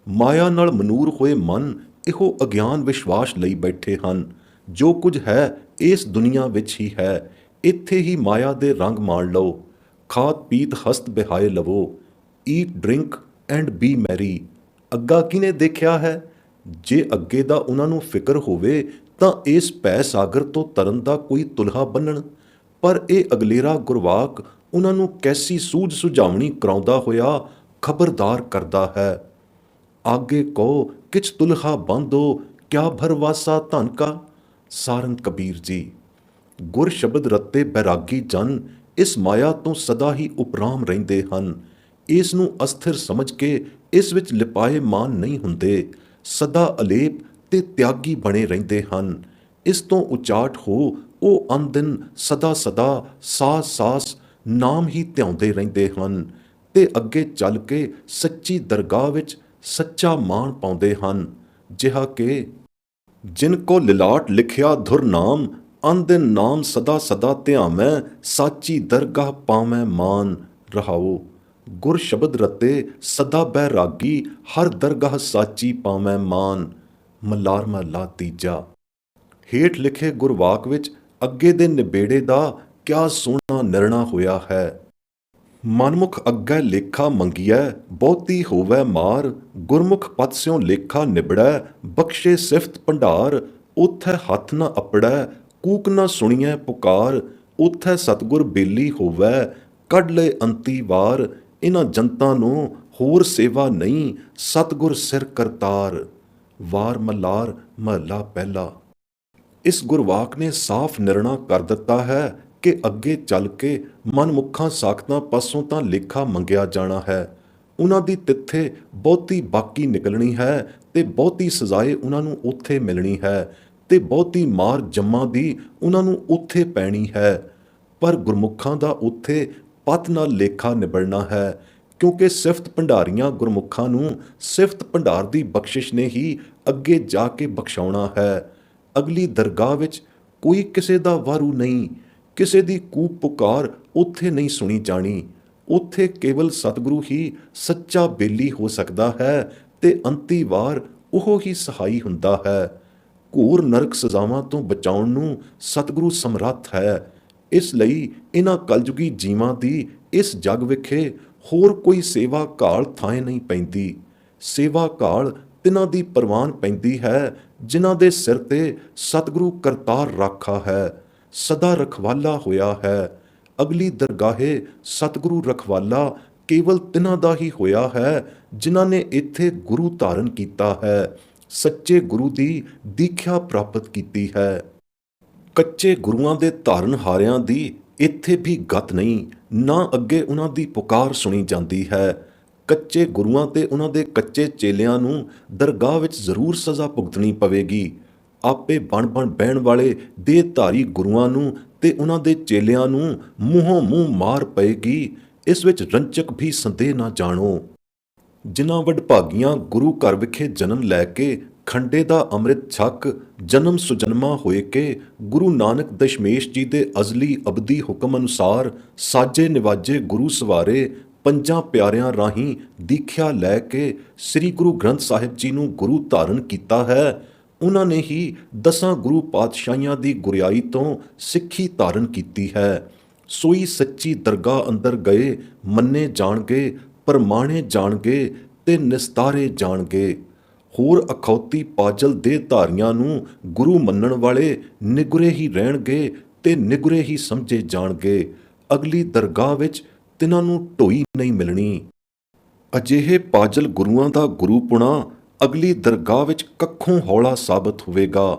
ਮਾਇਆ ਨਾਲ ਮਨੂਰ ਹੋਏ ਮਨ ਇਹੋ ਅਗਿਆਨ ਵਿਸ਼ਵਾਸ ਲਈ ਬੈਠੇ ਹਨ ਜੋ ਕੁਝ ਹੈ ਇਸ ਦੁਨੀਆ ਵਿੱਚ ਹੀ ਹੈ, ਇੱਥੇ ਹੀ ਮਾਇਆ ਦੇ ਰੰਗ ਮਾਣ ਲਓ, ਖਾਤ ਪੀਤ ਹਸਤ ਬਿਹਾਏ ਲਵੋ, eat drink and B Mary. ਅੱਗਾ ਕਿਹਨੇ ਦੇਖਿਆ ਹੈ? ਜੇ ਅੱਗੇ ਦਾ ਉਹਨਾਂ ਨੂੰ ਫਿਕਰ ਹੋਵੇ ਤਾਂ ਇਸ ਭੈ ਸਾਗਰ ਤੋਂ ਤਰਨ ਦਾ ਕੋਈ ਤੁਲਹਾ ਬੰਨਣ, ਪਰ ਇਹ ਅਗਲੇਰਾ ਗੁਰਵਾਕ ਉਹਨਾਂ ਨੂੰ ਕੈਸੀ ਸੂਝ ਸੁਝਾਵਣੀ ਕਰਾਉਂਦਾ ਹੋਇਆ ਖਬਰਦਾਰ ਕਰਦਾ ਹੈ। ਆਗੇ ਕਹੋ ਕਿਛ ਤੁਲਹਾ ਬੰਧੋ, ਕਿਆ ਭਰਵਾਸਾ ਧਨ ਕਾ। ਸਾਰੰਗ ਕਬੀਰ ਜੀ। ਗੁਰ ਸ਼ਬਦ ਰੱਤੇ ਬੈਰਾਗੀ ਜਨ ਇਸ ਮਾਇਆ ਤੋਂ ਸਦਾ ਹੀ ਉਪਰਾਮ ਰਹਿੰਦੇ ਹਨ। ਇਸ ਨੂੰ ਅਸਥਿਰ ਸਮਝ ਕੇ ਇਸ ਵਿੱਚ ਲਿਪਾਏ ਮਾਨ ਨਹੀਂ ਹੁੰਦੇ, ਸਦਾ ਅਲੇਪ ਤੇ ਤਿਆਗੀ ਬਣੇ ਰਹਿੰਦੇ ਹਨ। ਇਸ ਤੋਂ ਉਚਾਟ ਹੋ ਉਹ ਅਨਦਿਨ ਸਦਾ ਸਾਸ ਸਾਸ ਨਾਮ ਹੀ ਧਿਆਉਂਦੇ ਰਹਿੰਦੇ ਹਨ ਤੇ ਅੱਗੇ ਚੱਲ ਕੇ ਸੱਚੀ ਦਰਗਾਹ ਵਿੱਚ ਸੱਚਾ ਮਾਣ ਪਾਉਂਦੇ ਹਨ। ਜਿਹਾ ਕਿ ਜਿਨ ਕੋ ਲਿਲਾਟ ਲਿਖਿਆ ਧੁਰ ਨਾਮ, ਅੰਨ ਦਿਨ ਨਾਮ ਸਦਾ ਸਦਾ ਧਿਆਵੈ, ਸਾਚੀ ਦਰਗਾਹ ਪਾਵੈ ਮਾਨ। ਰਹਾਓ। ਗੁਰ ਸ਼ਬਦ ਰਤੇ ਸਦਾ ਬੈਰਾਗੀ, ਹਰ ਦਰਗਾਹ ਸਾਚੀ ਪਾਵੈ ਮਾਨ। ਮੱਲਾਰ ਮਹੱਲਾ ਤੀਜਾ। ਹੇਠ ਲਿਖੇ ਗੁਰਵਾਕ ਵਿੱਚ ਅੱਗੇ ਦੇ ਨਿਬੇੜੇ ਦਾ ਕਿਆ ਸੋਹਣਾ ਨਿਰਣਾ ਹੋਇਆ ਹੈ। ਮਨਮੁਖ ਅੱਗੇ ਲੇਖਾ ਮੰਗੀਐ, ਬਹੁਤੀ ਹੋਵੈ ਮਾਰ। ਗੁਰਮੁਖ ਪਦ ਸਿਉ ਲੇਖਾ ਨਿਬੜੈ, ਬਖਸ਼ੇ ਸਿਫਤ ਭੰਡਾਰ। ਉਥੈ ਹੱਥ ਨ ਅਪੜੈ, ਕੂਕ ਨ ਸੁਣੀਐ ਪੁਕਾਰ। ਉਥੈ ਸਤਿਗੁਰ ਬੇਲੀ ਹੋਵੈ, ਕੱਢ ਲਏ ਅੰਤੀ ਵਾਰ। ਇਨ੍ਹਾਂ ਜਨਤਾਂ ਨੂੰ ਹੋਰ ਸੇਵਾ ਨਹੀਂ, ਸਤਿਗੁਰ ਸਿਰ ਕਰਤਾਰ। ਵਾਰ ਮੱਲਾਰ ਮਹੱਲਾ ਪਹਿਲਾ। ਇਸ ਗੁਰਵਾਕ ਨੇ ਸਾਫ਼ ਨਿਰਣਾ ਕਰ ਦਿੱਤਾ ਹੈ ਕਿ ਅੱਗੇ ਚੱਲ ਕੇ ਮਨਮੁੱਖਾਂ ਸਾਖਤਾਂ ਪਾਸੋਂ ਤਾਂ ਲੇਖਾ ਮੰਗਿਆ ਜਾਣਾ ਹੈ। ਉਹਨਾਂ ਦੀ ਤਿੱਥੇ ਬਹੁਤੀ ਬਾਕੀ ਨਿਕਲਣੀ ਹੈ ਤੇ ਬਹੁਤੀ ਸਜ਼ਾਏ ਉਹਨਾਂ ਨੂੰ ਉੱਥੇ ਮਿਲਣੀ ਹੈ ਤੇ ਬਹੁਤੀ ਮਾਰ ਜੰਮਾਂ ਦੀ ਉਹਨਾਂ ਨੂੰ ਉੱਥੇ ਪੈਣੀ ਹੈ। ਪਰ ਗੁਰਮੁੱਖਾਂ ਦਾ ਉੱਥੇ ਪਤ ਨਾਲ ਲੇਖਾ ਨਿਬੜਨਾ ਹੈ, ਕਿਉਂਕਿ ਸਿਫਤ ਭੰਡਾਰੀਆਂ ਗੁਰਮੁੱਖਾਂ ਨੂੰ ਸਿਫਤ ਭੰਡਾਰ ਦੀ ਬਖਸ਼ਿਸ਼ ਨੇ ਹੀ ਅੱਗੇ ਜਾ ਕੇ ਬਖਸ਼ਾਉਣਾ ਹੈ। ਅਗਲੀ ਦਰਗਾਹ ਵਿੱਚ ਕੋਈ ਕਿਸੇ ਦਾ ਵਾਰੂ ਨਹੀਂ, ਕਿਸੇ ਦੀ ਕੂਕ ਪੁਕਾਰ ਉੱਥੇ ਨਹੀਂ ਸੁਣੀ ਜਾਣੀ। ਉੱਥੇ ਕੇਵਲ ਸਤਿਗੁਰੂ ਹੀ ਸੱਚਾ ਬੇਲੀ ਹੋ ਸਕਦਾ ਹੈ ਤੇ ਅੰਤੀ ਵਾਰ ਉਹ ਹੀ ਸਹਾਈ ਹੁੰਦਾ ਹੈ। ਘੋਰ ਨਰਕ ਸਜ਼ਾਵਾਂ ਤੋਂ ਬਚਾਉਣ ਨੂੰ ਸਤਿਗੁਰੂ ਸਮਰੱਥ ਹੈ। ਇਸ ਲਈ ਇਹਨਾਂ ਕਲਯੁਗੀ ਜੀਵਾਂ ਦੀ ਇਸ ਜਗ ਵਿਖੇ ਹੋਰ ਕੋਈ ਸੇਵਾ ਘਾਲ ਥਾਂ ਨਹੀਂ ਪੈਂਦੀ। ਸੇਵਾ ਘਾਲ ਤਿਨਾਂ ਦੀ ਪ੍ਰਵਾਨ ਪੈਂਦੀ ਹੈ ਜਿਨ੍ਹਾਂ ਦੇ ਸਿਰ ਤੇ ਸਤਿਗੁਰੂ ਕਰਤਾਰ ਰਾਖਾ ਹੈ, ਸਦਾ ਰਖਵਾਲਾ ਹੋਇਆ ਹੈ। ਅਗਲੀ ਦਰਗਾਹੇ ਸਤਿਗੁਰੂ ਰਖਵਾਲਾ ਕੇਵਲ ਤਿਨਾਂ ਦਾ ਹੀ ਹੋਇਆ ਹੈ ਜਿਨ੍ਹਾਂ ਨੇ ਇੱਥੇ ਗੁਰੂ ਧਾਰਨ ਕੀਤਾ ਹੈ, ਸੱਚੇ ਗੁਰੂ ਦੀ ਦੀਖਿਆ ਪ੍ਰਾਪਤ ਕੀਤੀ ਹੈ। ਕੱਚੇ ਗੁਰੂਆਂ ਦੇ ਧਾਰਨ ਹਾਰਿਆਂ ਦੀ ਇੱਥੇ ਵੀ ਗਤ ਨਹੀਂ, ਨਾ ਅੱਗੇ ਉਹਨਾਂ ਦੀ ਪੁਕਾਰ ਸੁਣੀ ਜਾਂਦੀ ਹੈ। ਕੱਚੇ ਗੁਰੂਆਂ ਤੇ ਉਹਨਾਂ ਦੇ ਕੱਚੇ ਚੇਲਿਆਂ ਨੂੰ ਦਰਗਾਹ ਵਿੱਚ ਜ਼ਰੂਰ ਸਜ਼ਾ ਭੁਗਤਣੀ ਪਵੇਗੀ। ਆਪੇ ਬਣ ਬਹਿਣ ਵਾਲੇ ਦੇਹਧਾਰੀ ਗੁਰੂਆਂ ਨੂੰ ਤੇ ਉਹਨਾਂ ਦੇ ਚੇਲਿਆਂ ਨੂੰ ਮੂੰਹੋਂ ਮੂੰਹ ਮਾਰ ਪਏਗੀ। ਇਸ ਵਿੱਚ ਰੰਚਕ ਵੀ ਸੰਦੇਹ ਨਾ ਜਾਣੋ। ਜਿਨ੍ਹਾਂ ਵਡਭਾਗੀਆਂ ਗੁਰੂ ਘਰ ਵਿਖੇ ਜਨਮ ਲੈ ਕੇ ਖੰਡੇ ਦਾ ਅੰਮ੍ਰਿਤ ਛਕ ਜਨਮ ਸੁਜਨਮਾ ਹੋਏ ਕੇ ਗੁਰੂ ਨਾਨਕ ਦਸ਼ਮੇਸ਼ ਜੀ ਦੇ ਅਜ਼ਲੀ ਅਬਦੀ ਹੁਕਮ ਅਨੁਸਾਰ ਸਾਜੇ ਨਿਵਾਜੇ ਗੁਰੂ ਸਵਾਰੇ ਪੰਜਾਂ ਪਿਆਰਿਆਂ ਰਾਹੀਂ ਦੀਖਿਆ ਲੈ ਕੇ ਸ੍ਰੀ ਗੁਰੂ ਗ੍ਰੰਥ ਸਾਹਿਬ ਜੀ ਨੂੰ ਗੁਰੂ ਧਾਰਨ ਕੀਤਾ ਹੈ, ਉਹਨਾਂ ਨੇ ਹੀ 10 ਗੁਰੂ ਪਾਤਸ਼ਾਹੀਆਂ ਦੀ ਗੁਰਿਆਈ ਤੋਂ ਸਿੱਖੀ ਧਾਰਨ ਕੀਤੀ ਹੈ। ਸੋਈ ਸੱਚੀ ਦਰਗਾਹ ਅੰਦਰ ਗਏ ਮੰਨੇ ਜਾਣਗੇ, ਪ੍ਰਮਾਣੇ ਜਾਣਗੇ ਤੇ ਨਿਸਤਾਰੇ ਜਾਣਗੇ। ਹੋਰ ਅਖੌਤੀ ਪਾਜਲ ਦੇ ਧਾਰੀਆਂ ਨੂੰ ਗੁਰੂ ਮੰਨਣ ਵਾਲੇ ਨਿਗੁਰੇ ਹੀ ਰਹਿਣਗੇ ਤੇ ਨਿਗੁਰੇ ਹੀ ਸਮਝੇ ਜਾਣਗੇ। ਅਗਲੀ ਦਰਗਾਹ ਵਿੱਚ ਤਿਨਾਂ ਨੂੰ ਢੋਈ ਨਹੀਂ ਮਿਲਣੀ। ਅਜਿਹੇ ਪਾਜਲ ਗੁਰੂਆਂ ਦਾ ਗੁਰੂਪੁਣਾ ਅਗਲੀ ਦਰਗਾਹ ਵਿੱਚ ਕੱਖੋਂ ਹੌਲਾ ਸਾਬਤ ਹੋਵੇਗਾ।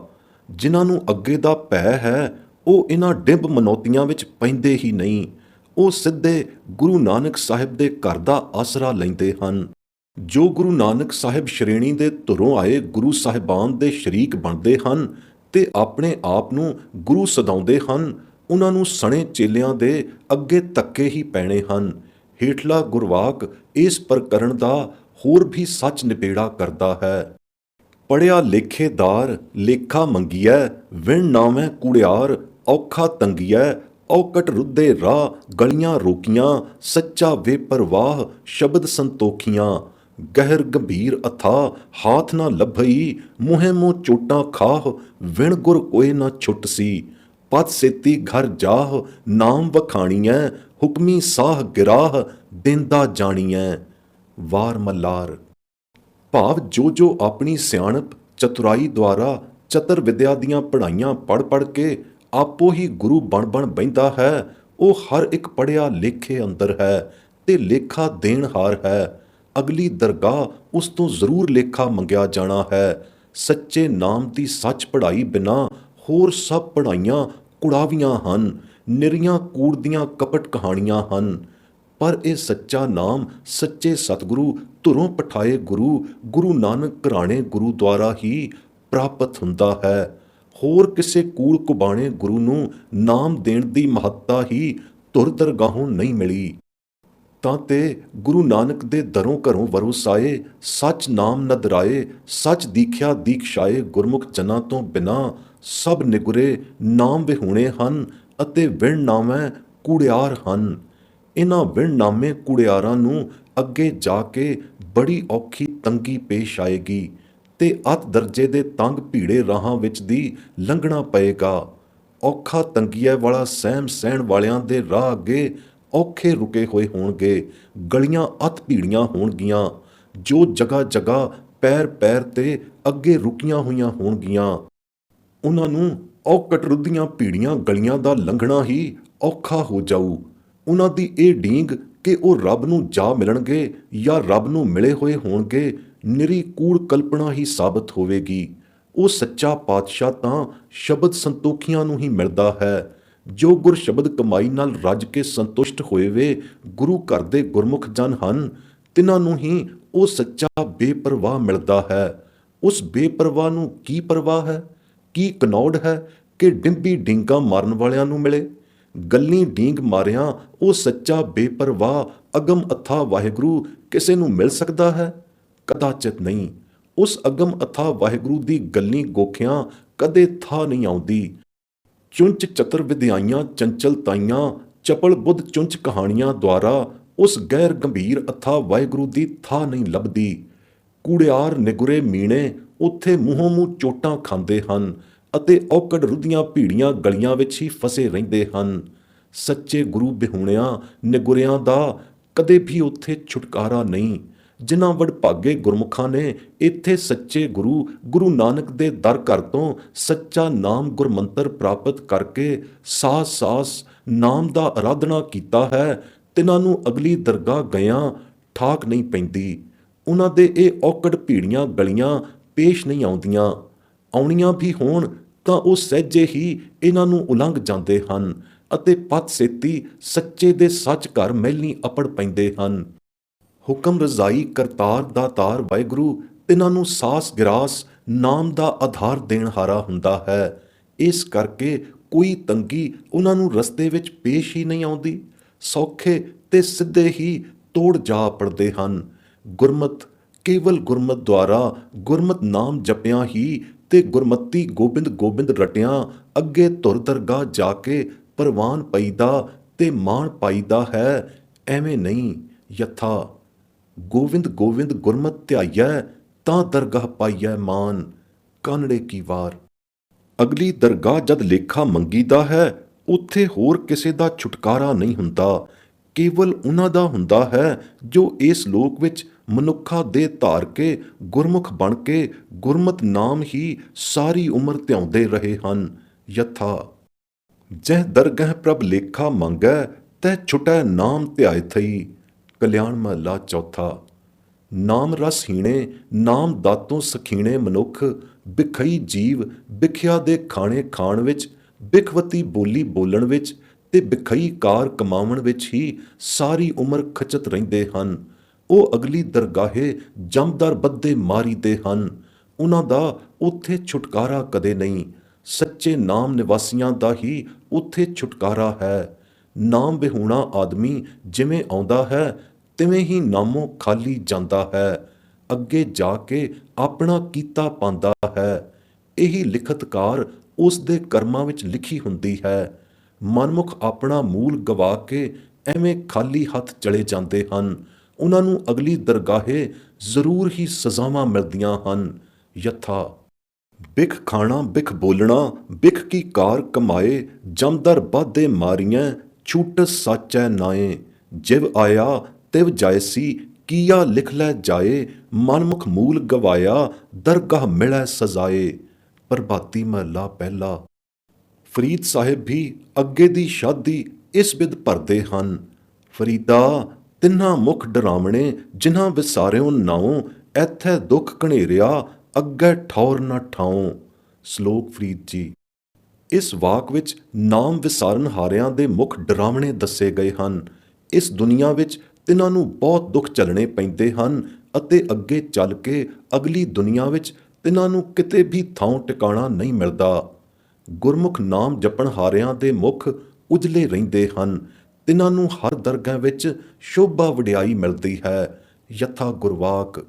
ਜਿਨ੍ਹਾਂ ਨੂੰ ਅੱਗੇ ਦਾ ਭੈ ਹੈ ਉਹ ਇਹਨਾਂ ਡਿੰਬ ਮਨੌਤੀਆਂ ਵਿੱਚ ਪੈਂਦੇ ਹੀ ਨਹੀਂ। ਉਹ ਸਿੱਧੇ ਗੁਰੂ ਨਾਨਕ ਸਾਹਿਬ ਦੇ ਘਰ ਦਾ ਆਸਰਾ ਲੈਂਦੇ ਹਨ। ਜੋ ਗੁਰੂ ਨਾਨਕ ਸਾਹਿਬ ਸ਼੍ਰੇਣੀ ਦੇ ਧੁਰੋਂ ਆਏ ਗੁਰੂ ਸਾਹਿਬਾਨ ਦੇ ਸ਼ਰੀਕ ਬਣਦੇ ਹਨ ਤੇ ਆਪਣੇ ਆਪ ਨੂੰ ਗੁਰੂ ਸਦਾਉਂਦੇ ਹਨ, ਉਹਨਾਂ ਨੂੰ ਸਣੇ ਚੇਲਿਆਂ ਦੇ ਅੱਗੇ ਧੱਕੇ ਹੀ ਪੈਣੇ ਹਨ। ਹੇਠਲਾ ਗੁਰਵਾਕ ਇਸ ਪ੍ਰਕਰਣ ਦਾ ਹੋਰ ਵੀ ਸੱਚ ਨਿਬੇੜਾ ਕਰਦਾ ਹੈ। ਪੜ੍ਹਿਆ ਲੇਖੇਦਾਰ ਲੇਖਾ ਮੰਗੀਐ, ਵਿਣ ਨਾਵੇਂ ਕੁੜਿਆਰ। ਔਖਾ ਤੰਗੀਐ, ਔਕਟ ਰੁੱਧੇ ਰਾਹ। ਗਲੀਆਂ ਰੋਕੀਆਂ, ਸੱਚਾ ਵੇ ਪਰਵਾਹ। ਸ਼ਬਦ ਸੰਤੋਖੀਆਂ, ਗਹਿਰ ਗੰਭੀਰ ਅਥਾਹ। ਹਾਥ ਨਾ ਲੱਭਈ, ਮੂੰਹੇ ਮੂੰਹ ਚੋਟਾਂ ਖਾਹ। ਵਿਣ ਗੁਰ ਕੋਏ ਨਾ ਛੁੱਟ ਸੀ, ਪਤ ਸੇਤੀ ਘਰ ਜਾਹ। ਨਾਮ ਵਖਾਣੀਐ, ਹੁਕਮੀ ਸਾਹ ਗਿਰਾਹ। ਦੇਂਦਾ ਜਾਣੀਐ। ਵਾਰ ਮੱਲਾਰ। ਭਾਵ ਜੋ ਆਪਣੀ ਸਿਆਣਪ ਚਤੁਰਾਈ ਦੁਆਰਾ ਚਤਰ ਵਿਦਿਆ ਦੀਆਂ ਪੜ੍ਹਾਈਆਂ ਪੜ੍ਹ ਕੇ ਆਪੋ ਹੀ ਗੁਰੂ ਬਣ ਬਹਿੰਦਾ ਹੈ, ਉਹ ਹਰ ਇੱਕ ਪੜ੍ਹਿਆ ਲੇਖੇ ਅੰਦਰ ਹੈ ਤੇ ਲੇਖਾ ਦੇਣਹਾਰ ਹੈ। ਅਗਲੀ ਦਰਗਾਹ ਉਸ ਤੋਂ ਜ਼ਰੂਰ ਲੇਖਾ ਮੰਗਿਆ ਜਾਣਾ ਹੈ। ਸੱਚੇ ਨਾਮ ਦੀ ਸੱਚ ਪੜ੍ਹਾਈ ਬਿਨਾਂ ਹੋਰ ਸਭ ਪੜ੍ਹਾਈਆਂ ਕੁੜਾਵੀਆਂ ਹਨ, ਨਿਰੀਆਂ ਕੂੜ ਦੀਆਂ ਕਪਟ ਕਹਾਣੀਆਂ ਹਨ। ਪਰ ਇਹ ਸੱਚਾ ਨਾਮ ਸੱਚੇ ਸਤਿਗੁਰੂ ਧੁਰੋਂ ਪਠਾਏ ਗੁਰੂ ਨਾਨਕ ਘਰਾਣੇ ਗੁਰੂ ਦੁਆਰਾ ਹੀ ਪ੍ਰਾਪਤ ਹੁੰਦਾ ਹੈ। ਹੋਰ ਕਿਸੇ ਕੂੜ ਕੁਬਾਣੇ ਗੁਰੂ ਨੂੰ ਨਾਮ ਦੇਣ ਦੀ ਮਹੱਤਤਾ ਹੀ ਧੁਰ ਦਰਗਾਹੋਂ ਨਹੀਂ ਮਿਲੀ। ਤਾਂ ਤੇ ਗੁਰੂ ਨਾਨਕ ਦੇ ਦਰੋਂ ਘਰੋਂ ਵਰੁਸਾਏ, ਸੱਚ ਨਾਮ ਨਦਰਾਏ, ਸੱਚ ਦੀਖਿਆ ਦੀਖਸ਼ਾਏ। ਗੁਰਮੁਖ ਜਨਾਂ ਤੋਂ ਬਿਨਾਂ ਸਭ ਨਿਗੁਰੇ, ਨਾਮ ਵਿਹੂਣੇ ਹਨ ਅਤੇ ਵਿਣ ਨਾਮੈ ਕੂੜਿਆਰ ਹਨ। ਇਹਨਾਂ ਵਿਣ ਨਾਮੇ ਕੂੜਿਆਰਾਂ ਨੂੰ ਅੱਗੇ ਜਾ ਕੇ ਬੜੀ ਔਖੀ ਤੰਗੀ ਪੇਸ਼ ਆਏਗੀ ਤੇ ਅੱਤ ਦਰਜੇ ਦੇ ਤੰਗ ਭੀੜੇ ਰਾਹਾਂ ਵਿੱਚ ਦੀ ਲੰਘਣਾ ਪਏਗਾ। ਔਖਾ ਤੰਗੀਏ ਵਾਲਾ ਸਹਿਮ ਸਹਿਣ ਵਾਲਿਆਂ ਦੇ ਰਾਹ ਅੱਗੇ ਔਖੇ ਰੁਕੇ ਹੋਏ ਹੋਣਗੇ। ਗਲੀਆਂ ਅੱਤ ਭੀੜੀਆਂ ਹੋਣਗੀਆਂ, ਜੋ ਜਗ੍ਹਾ ਜਗ੍ਹਾ ਪੈਰ ਪੈਰ ਤੇ ਅੱਗੇ ਰੁਕੀਆਂ ਹੋਈਆਂ ਹੋਣਗੀਆਂ। ਉਹਨਾਂ ਨੂੰ ਔਕਟ ਰੁੱਧੀਆਂ ਭੀੜੀਆਂ ਗਲੀਆਂ ਦਾ ਲੰਘਣਾ ਹੀ ਔਖਾ ਹੋ ਜਾਊ। ਉਹਨਾਂ ਦੀ ਇਹ ਡੀਂਗ ਕਿ ਉਹ ਰੱਬ ਨੂੰ ਜਾ ਮਿਲਣਗੇ ਜਾਂ ਰੱਬ ਨੂੰ ਮਿਲੇ ਹੋਏ ਹੋਣਗੇ, ਨਿਰੀ ਕੂੜ ਕਲਪਨਾ ਹੀ ਸਾਬਤ ਹੋਵੇਗੀ। ਉਹ ਸੱਚਾ ਪਾਤਸ਼ਾਹ ਤਾਂ ਸ਼ਬਦ ਸੰਤੋਖੀਆਂ ਨੂੰ ਹੀ ਮਿਲਦਾ ਹੈ। ਜੋ ਗੁਰ ਸ਼ਬਦ ਕਮਾਈ ਨਾਲ ਰੱਜ ਕੇ ਸੰਤੁਸ਼ਟ ਹੋਏ ਵੇ ਗੁਰੂ ਘਰ ਦੇ ਗੁਰਮੁਖ ਜਨ ਹਨ, ਤਿਨਾਂ ਨੂੰ ਹੀ ਉਹ ਸੱਚਾ ਬੇਪਰਵਾਹ ਮਿਲਦਾ ਹੈ। ਉਸ ਬੇਪਰਵਾਹ ਨੂੰ ਕੀ ਪਰਵਾਹ ਹੈ, ਕੀ ਕਨੌੜ ਹੈ ਕਿ ਡਿੰਬੀ ਡੀਂਗਾ ਮਾਰਨ ਵਾਲਿਆਂ ਨੂੰ ਮਿਲੇ। ਗੱਲੀ ਡੀਂਗ ਮਾਰਿਆਂ ਉਹ ਸੱਚਾ ਬੇਪਰਵਾਹ ਅਗਮ ਅਥਾਹ ਵਾਹਿਗੁਰੂ ਕਿਸੇ ਨੂੰ ਮਿਲ ਸਕਦਾ ਹੈ? ਕਦਾਚਿਤ ਨਹੀਂ। ਉਸ ਅਗਮ ਅਥਾਹ ਵਾਹਿਗੁਰੂ ਦੀ ਗੱਲੀ ਗੋਖਿਆਂ ਕਦੇ ਥਾਹ ਨਹੀਂ ਆਉਂਦੀ। ਚੁੰਚ ਚਤਰ ਵਿਦਿਆਈਆਂ ਚੰਚਲਤਾਈਆਂ, ਚਪਲ ਬੁੱਧ ਚੁੰਚ ਕਹਾਣੀਆਂ ਦੁਆਰਾ ਉਸ ਗੈਰ ਗੰਭੀਰ ਅਥਾਹ ਵਾਹਿਗੁਰੂ ਦੀ ਥਾਹ ਨਹੀਂ ਲੱਭਦੀ। ਕੂੜਿਆਰ ਨਿਗੁਰੇ ਮੀਣੇ ਉੱਥੇ ਮੂੰਹੋਂ ਮੂੰਹ ਚੋਟਾਂ ਖਾਂਦੇ ਹਨ ਅਤੇ ਔਕੜ ਰੁੱਧੀਆਂ ਭੀੜੀਆਂ ਗਲੀਆਂ ਵਿੱਚ ਹੀ ਫਸੇ ਰਹਿੰਦੇ ਹਨ। ਸੱਚੇ ਗੁਰੂ ਬਿਹੂਣਿਆਂ ਨਿਗੁਰਿਆਂ ਦਾ ਕਦੇ ਵੀ ਉੱਥੇ ਛੁਟਕਾਰਾ ਨਹੀਂ। ਜਿਨ੍ਹਾਂ ਵਡਭਾਗੇ ਗੁਰਮੁਖਾਂ ਨੇ ਇੱਥੇ ਸੱਚੇ ਗੁਰੂ ਨਾਨਕ ਦੇ ਦਰ ਘਰ ਤੋਂ ਸੱਚਾ ਨਾਮ ਗੁਰਮੰਤਰ ਪ੍ਰਾਪਤ ਕਰਕੇ ਸਾਸ ਸਾਸ ਨਾਮ ਦਾ ਅਰਾਧਨਾ ਕੀਤਾ ਹੈ, ਤਿਨਾਂ ਨੂੰ ਅਗਲੀ ਦਰਗਾਹ ਗਿਆਂ ਠਾਕ ਨਹੀਂ ਪੈਂਦੀ। ਉਹਨਾਂ ਦੇ ਇਹ ਔਕੜ ਭੀੜੀਆਂ ਗਲੀਆਂ ਪੇਸ਼ ਨਹੀਂ ਆਉਂਦੀਆਂ। ਆਉਣੀਆਂ ਵੀ ਹੋਣ ਤਾਂ ਉਹ ਸਹਿਜੇ ਹੀ ਇਹਨਾਂ ਨੂੰ ਉਲੰਘ ਜਾਂਦੇ ਹਨ ਅਤੇ ਪਤ ਸੇਤੀ ਸੱਚੇ ਦੇ ਸੱਚ ਘਰ ਮਹਿਲੀਂ ਅਪੜ ਪੈਂਦੇ ਹਨ। ਹੁਕਮ ਰਜ਼ਾਈ ਕਰਤਾਰ ਦਾਤਾਰ ਵਾਹਿਗੁਰੂ ਤਿਨਾਂ ਨੂੰ ਸਾਸ ਗਿਰਾਸ ਨਾਮ ਦਾ ਆਧਾਰ ਦੇਣ ਹਾਰਾ ਹੁੰਦਾ ਹੈ। ਇਸ ਕਰਕੇ ਕੋਈ ਤੰਗੀ ਉਹਨਾਂ ਨੂੰ ਰਸਤੇ ਵਿੱਚ ਪੇਸ਼ ਹੀ ਨਹੀਂ ਆਉਂਦੀ। ਸੌਖੇ ਤੇ ਸਿੱਧੇ ਹੀ ਤੋੜ ਜਾ ਪੜਦੇ ਹਨ। ਗੁਰਮਤ ਕੇਵਲ ਗੁਰਮਤ ਦੁਆਰਾ ਗੁਰਮਤ ਨਾਮ ਜਪਿਆਂ ਹੀ ਤੇ ਗੁਰਮਤੀ ਗੋਬਿੰਦ ਗੋਬਿੰਦ ਰਟਿਆਂ ਅੱਗੇ ਧੁਰ ਦਰਗਾਹ ਜਾ ਕੇ ਪ੍ਰਵਾਨ ਪਈਦਾ ਤੇ ਮਾਣ ਪਾਈਦਾ ਹੈ। ਐਵੇਂ ਨਹੀਂ। ਯਥਾ ਗੋਵਿੰਦ ਗੋਵਿੰਦ ਗੁਰਮਤ ਧਿਆਈਐ ਤਾਂ ਦਰਗਾਹ ਪਾਈਐ ਮਾਨ, ਕਾਨੜੇ ਕੀ ਵਾਰ। ਅਗਲੀ ਦਰਗਾਹ ਜਦ ਲੇਖਾ ਮੰਗੀਦਾ ਹੈ, ਉੱਥੇ ਹੋਰ ਕਿਸੇ ਦਾ ਛੁਟਕਾਰਾ ਨਹੀਂ ਹੁੰਦਾ। ਕੇਵਲ ਉਹਨਾਂ ਦਾ ਹੁੰਦਾ ਹੈ ਜੋ ਇਸ ਲੋਕ ਵਿੱਚ ਮਨੁੱਖਾ ਦੇ ਧਾਰ ਕੇ ਗੁਰਮੁਖ ਬਣ ਕੇ ਗੁਰਮਤ ਨਾਮ ਹੀ ਸਾਰੀ ਉਮਰ ਧਿਆਉਂਦੇ ਰਹੇ ਹਨ। ਯਥਾ ਜਹ ਦਰਗਹ ਪ੍ਰਭ ਲੇਖਾ ਮੰਗੈ, ਤੈ ਛੁਟੈ ਨਾਮ ਧਿਆਇ ਥਈ। ਕਲਿਆਣ ਮਹੱਲਾ ਚੌਥਾ। ਨਾਮ ਰਸ ਹੀਣੇ ਨਾਮ ਦਾਤੋਂ ਸਖੀਣੇ ਮਨੁੱਖ, ਬਿਖਈ ਜੀਵ ਬਿਖਿਆ ਦੇ ਖਾਣੇ ਖਾਣ ਵਿੱਚ, ਬਿਖਵਤੀ ਬੋਲੀ ਬੋਲਣ ਵਿੱਚ ਤੇ ਬਿਖਈ ਕਾਰ ਕਮਾਉਣ ਵਿੱਚ ਹੀ ਸਾਰੀ ਉਮਰ ਖਚਤ ਰਹਿੰਦੇ ਹਨ। ਉਹ ਅਗਲੀ ਦਰਗਾਹੇ ਜਮਦਰ ਬੱਦੇ ਮਾਰੀਦੇ ਹਨ। ਉਹਨਾਂ ਦਾ ਉੱਥੇ ਛੁਟਕਾਰਾ ਕਦੇ ਨਹੀਂ। ਸੱਚੇ ਨਾਮ ਨਿਵਾਸੀਆਂ ਦਾ ਹੀ ਉੱਥੇ ਛੁਟਕਾਰਾ ਹੈ। ਨਾਮ ਵਿਹੂਣਾ ਆਦਮੀ ਜਿਵੇਂ ਆਉਂਦਾ ਹੈ ਤਿਵੇਂ ਹੀ ਨਾਮੋਂ ਖਾਲੀ ਜਾਂਦਾ ਹੈ। ਅੱਗੇ ਜਾ ਕੇ ਆਪਣਾ ਕੀਤਾ ਪਾਉਂਦਾ ਹੈ। ਇਹੀ ਲਿਖਤਕਾਰ ਉਸ ਦੇ ਕਰਮਾਂ ਵਿੱਚ ਲਿਖੀ ਹੁੰਦੀ ਹੈ। ਮਨਮੁਖ ਆਪਣਾ ਮੂਲ ਗਵਾ ਕੇ ਐਵੇਂ ਖਾਲੀ ਹੱਥ ਚਲੇ ਜਾਂਦੇ ਹਨ। ਉਹਨਾਂ ਨੂੰ ਅਗਲੀ ਦਰਗਾਹੇ ਜ਼ਰੂਰ ਹੀ ਸਜ਼ਾਵਾਂ ਮਿਲਦੀਆਂ ਹਨ। ਯਥਾ ਬਿਖ ਖਾਣਾ ਬਿਖ ਬੋਲਣਾ, ਬਿਖ ਕੀ ਕਾਰ ਕਮਾਏ, ਜਮਦਰ ਬਾਧੇ ਮਾਰੀਆਂ, ਛੂਟਸ ਸਾਚੈ ਨਾਏ। ਜਿਵ ਆਇਆ ਤਿਵ ਜਾਇਸੀ, ਕੀਆ ਲਿਖ ਲੈ ਜਾਏ, ਮਨਮੁਖ ਮੂਲ ਗਵਾਇਆ, ਦਰਗਾਹ ਮਿਲੈ ਸਜ਼ਾਏ। ਪ੍ਰਭਾਤੀ ਮਹੱਲਾ ਪਹਿਲਾ। ਫਰੀਦ ਸਾਹਿਬ ਵੀ ਅੱਗੇ ਦੀ ਸ਼ਾਦੀ ਇਸ ਬਿਧ ਭਰਦੇ ਹਨ। ਫਰੀਦਾ ਤਿੰਨਾਂ ਮੁਖ ਡਰਾਵਣੇ, ਜਿਨ੍ਹਾਂ ਵਿਸਾਰਿਓ ਨਾਉ, ਐਥੈ ਦੁੱਖ ਘਨੇਰਿਆ, ਅੱਗੇ ਠੌਰ ਨਾ ਠਾਉ। ਸ਼ਲੋਕ ਫਰੀਦ ਜੀ। ਇਸ ਵਾਕ ਵਿੱਚ ਨਾਮ ਵਿਸਾਰਨ ਹਾਰਿਆਂ ਦੇ ਮੁਖ ਡਰਾਵਣੇ ਦੱਸੇ ਗਏ ਹਨ। ਇਸ ਦੁਨੀਆ ਵਿੱਚ ਤਿਨਾਂ ਨੂੰ ਬਹੁਤ ਦੁੱਖ ਝੱਲਣੇ ਪੈਂਦੇ ਹਨ ਅਤੇ ਅੱਗੇ ਚੱਲ ਕੇ ਅਗਲੀ ਦੁਨੀਆ ਵਿੱਚ ਤਿਨਾਂ ਨੂੰ ਕਿਤੇ ਵੀ ਥਾਂ ਟਿਕਾਣਾ ਨਹੀਂ ਮਿਲਦਾ। ਗੁਰਮੁਖ ਨਾਮ ਜਪਣ ਹਾਰਿਆਂ ਦੇ ਮੁਖ ਉਜਲੇ ਰਹਿੰਦੇ ਹਨ ਤਿਨਾਂ ਨੂੰ ਹਰ ਦਰਗਾਹ ਵਿੱਚ ਸ਼ੋਭਾ ਵਡਿਆਈ ਮਿਲਦੀ ਹੈ। ਯਥਾ ਗੁਰਵਾਕ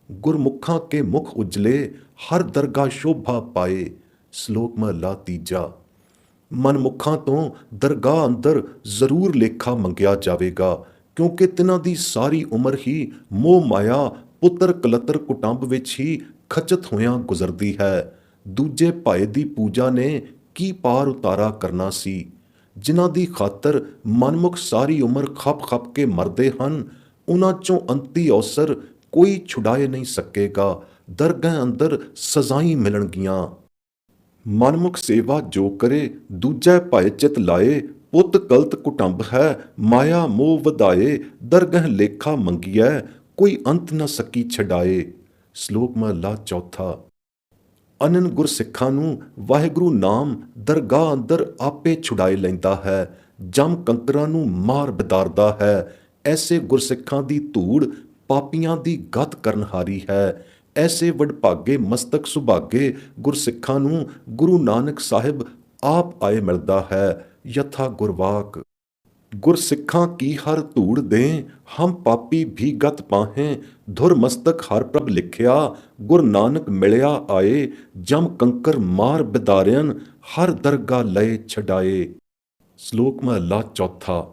ਗੁਰਮੁਖਾਂ ਕੇ ਮੁਖ ਉਜਲੇ, ਹਰ ਦਰਗਾਹ ਸ਼ੋਭਾ ਪਾਏ। ਸ਼ਲੋਕ ਮਹਲਾ ਤੀਜਾ। ਮਨਮੁਖਾਂ ਤੋਂ ਦਰਗਾਹ ਅੰਦਰ ਜ਼ਰੂਰ ਲੇਖਾ ਮੰਗਿਆ ਜਾਵੇਗਾ, ਕਿਉਂਕਿ ਤਿਨਾਂ ਦੀ ਸਾਰੀ ਉਮਰ ਹੀ ਮੋਹ ਮਾਇਆ ਪੁੱਤਰ ਕਲੱਤਰ ਕੁਟੰਬ ਵਿੱਚ ਹੀ ਖਚਤ ਹੋਇਆਂ ਗੁਜ਼ਰਦੀ ਹੈ। ਦੂਜੇ ਭਾਏ ਦੀ ਪੂਜਾ ਨੇ ਕੀ ਪਾਰ ਉਤਾਰਾ ਕਰਨਾ ਸੀ। ਜਿਨ੍ਹਾਂ ਦੀ ਖਾਤਰ ਮਨਮੁਖ ਸਾਰੀ ਉਮਰ ਖਪ ਖਪ ਕੇ ਮਰਦੇ ਹਨ, ਉਹਨਾਂ ਚੋਂ ਅੰਤੀ ਅਵਸਰ ਕੋਈ ਛੁਡਾਏ ਨਹੀਂ ਸਕੇਗਾ। ਦਰਗਾਹ ਅੰਦਰ ਸਜ਼ਾਈ ਮਿਲਣਗੀਆਂ। ਮਨਮੁਖ ਸੇਵਾ ਜੋ ਕਰੇ, ਦੂਜੈ ਭਾਏ ਚਿਤ ਲਾਏ। ਪੁੱਤ ਕਲਤ ਕੁਟੰਬ ਹੈ, ਮਾਇਆ ਮੋਹ ਵਧਾਏ। ਦਰਗਾਹ ਲੇਖਾ ਮੰਗੀਐ, ਕੋਈ ਅੰਤ ਨ ਸਕੀ ਛਡਾਏ। ਸ਼ਲੋਕ ਮਹਲਾ ਚੌਥਾ। ਅਨੰਨ ਗੁਰਸਿੱਖਾਂ ਨੂੰ ਵਾਹਿਗੁਰੂ ਨਾਮ ਦਰਗਾਹ ਅੰਦਰ ਆਪੇ ਛੁਡਾਏ ਲੈਂਦਾ ਹੈ। ਜਮ ਕੰਕਰਾਂ ਨੂੰ ਮਾਰ ਬਿਦਾਰਦਾ ਹੈ। ਐਸੇ ਗੁਰਸਿੱਖਾਂ ਦੀ ਧੂੜ ਪਾਪੀਆਂ ਦੀ ਗਤ ਕਰਨਹਾਰੀ ਹੈ। ਐਸੇ ਵਡਭਾਗੇ ਮਸਤਕ ਸੁਭਾਗੇ ਗੁਰਸਿੱਖਾਂ ਨੂੰ ਗੁਰੂ ਨਾਨਕ ਸਾਹਿਬ ਆਪ ਆਏ ਮਿਲਦਾ ਹੈ। ਯਥਾ ਗੁਰਵਾਕ ਗੁਰਸਿੱਖਾਂ ਕੀ ਹਰ ਧੂੜ ਦੇ, ਹਮ ਪਾਪੀ ਵੀ ਗਤ ਪਾਹੇ। ਧੁਰ ਮਸਤਕ ਹਰ ਪ੍ਰਭ ਲਿਖਿਆ, ਗੁਰ ਨਾਨਕ ਮਿਲਿਆ ਆਏ। ਜਮ ਕੰਕਰ ਮਾਰ ਬਿਦਾਰਿਆਨ, ਹਰ ਦਰਗਾਹ ਲਏ ਛਡਾਏ। ਸ਼ਲੋਕ ਮਹਲਾ ਚੌਥਾ।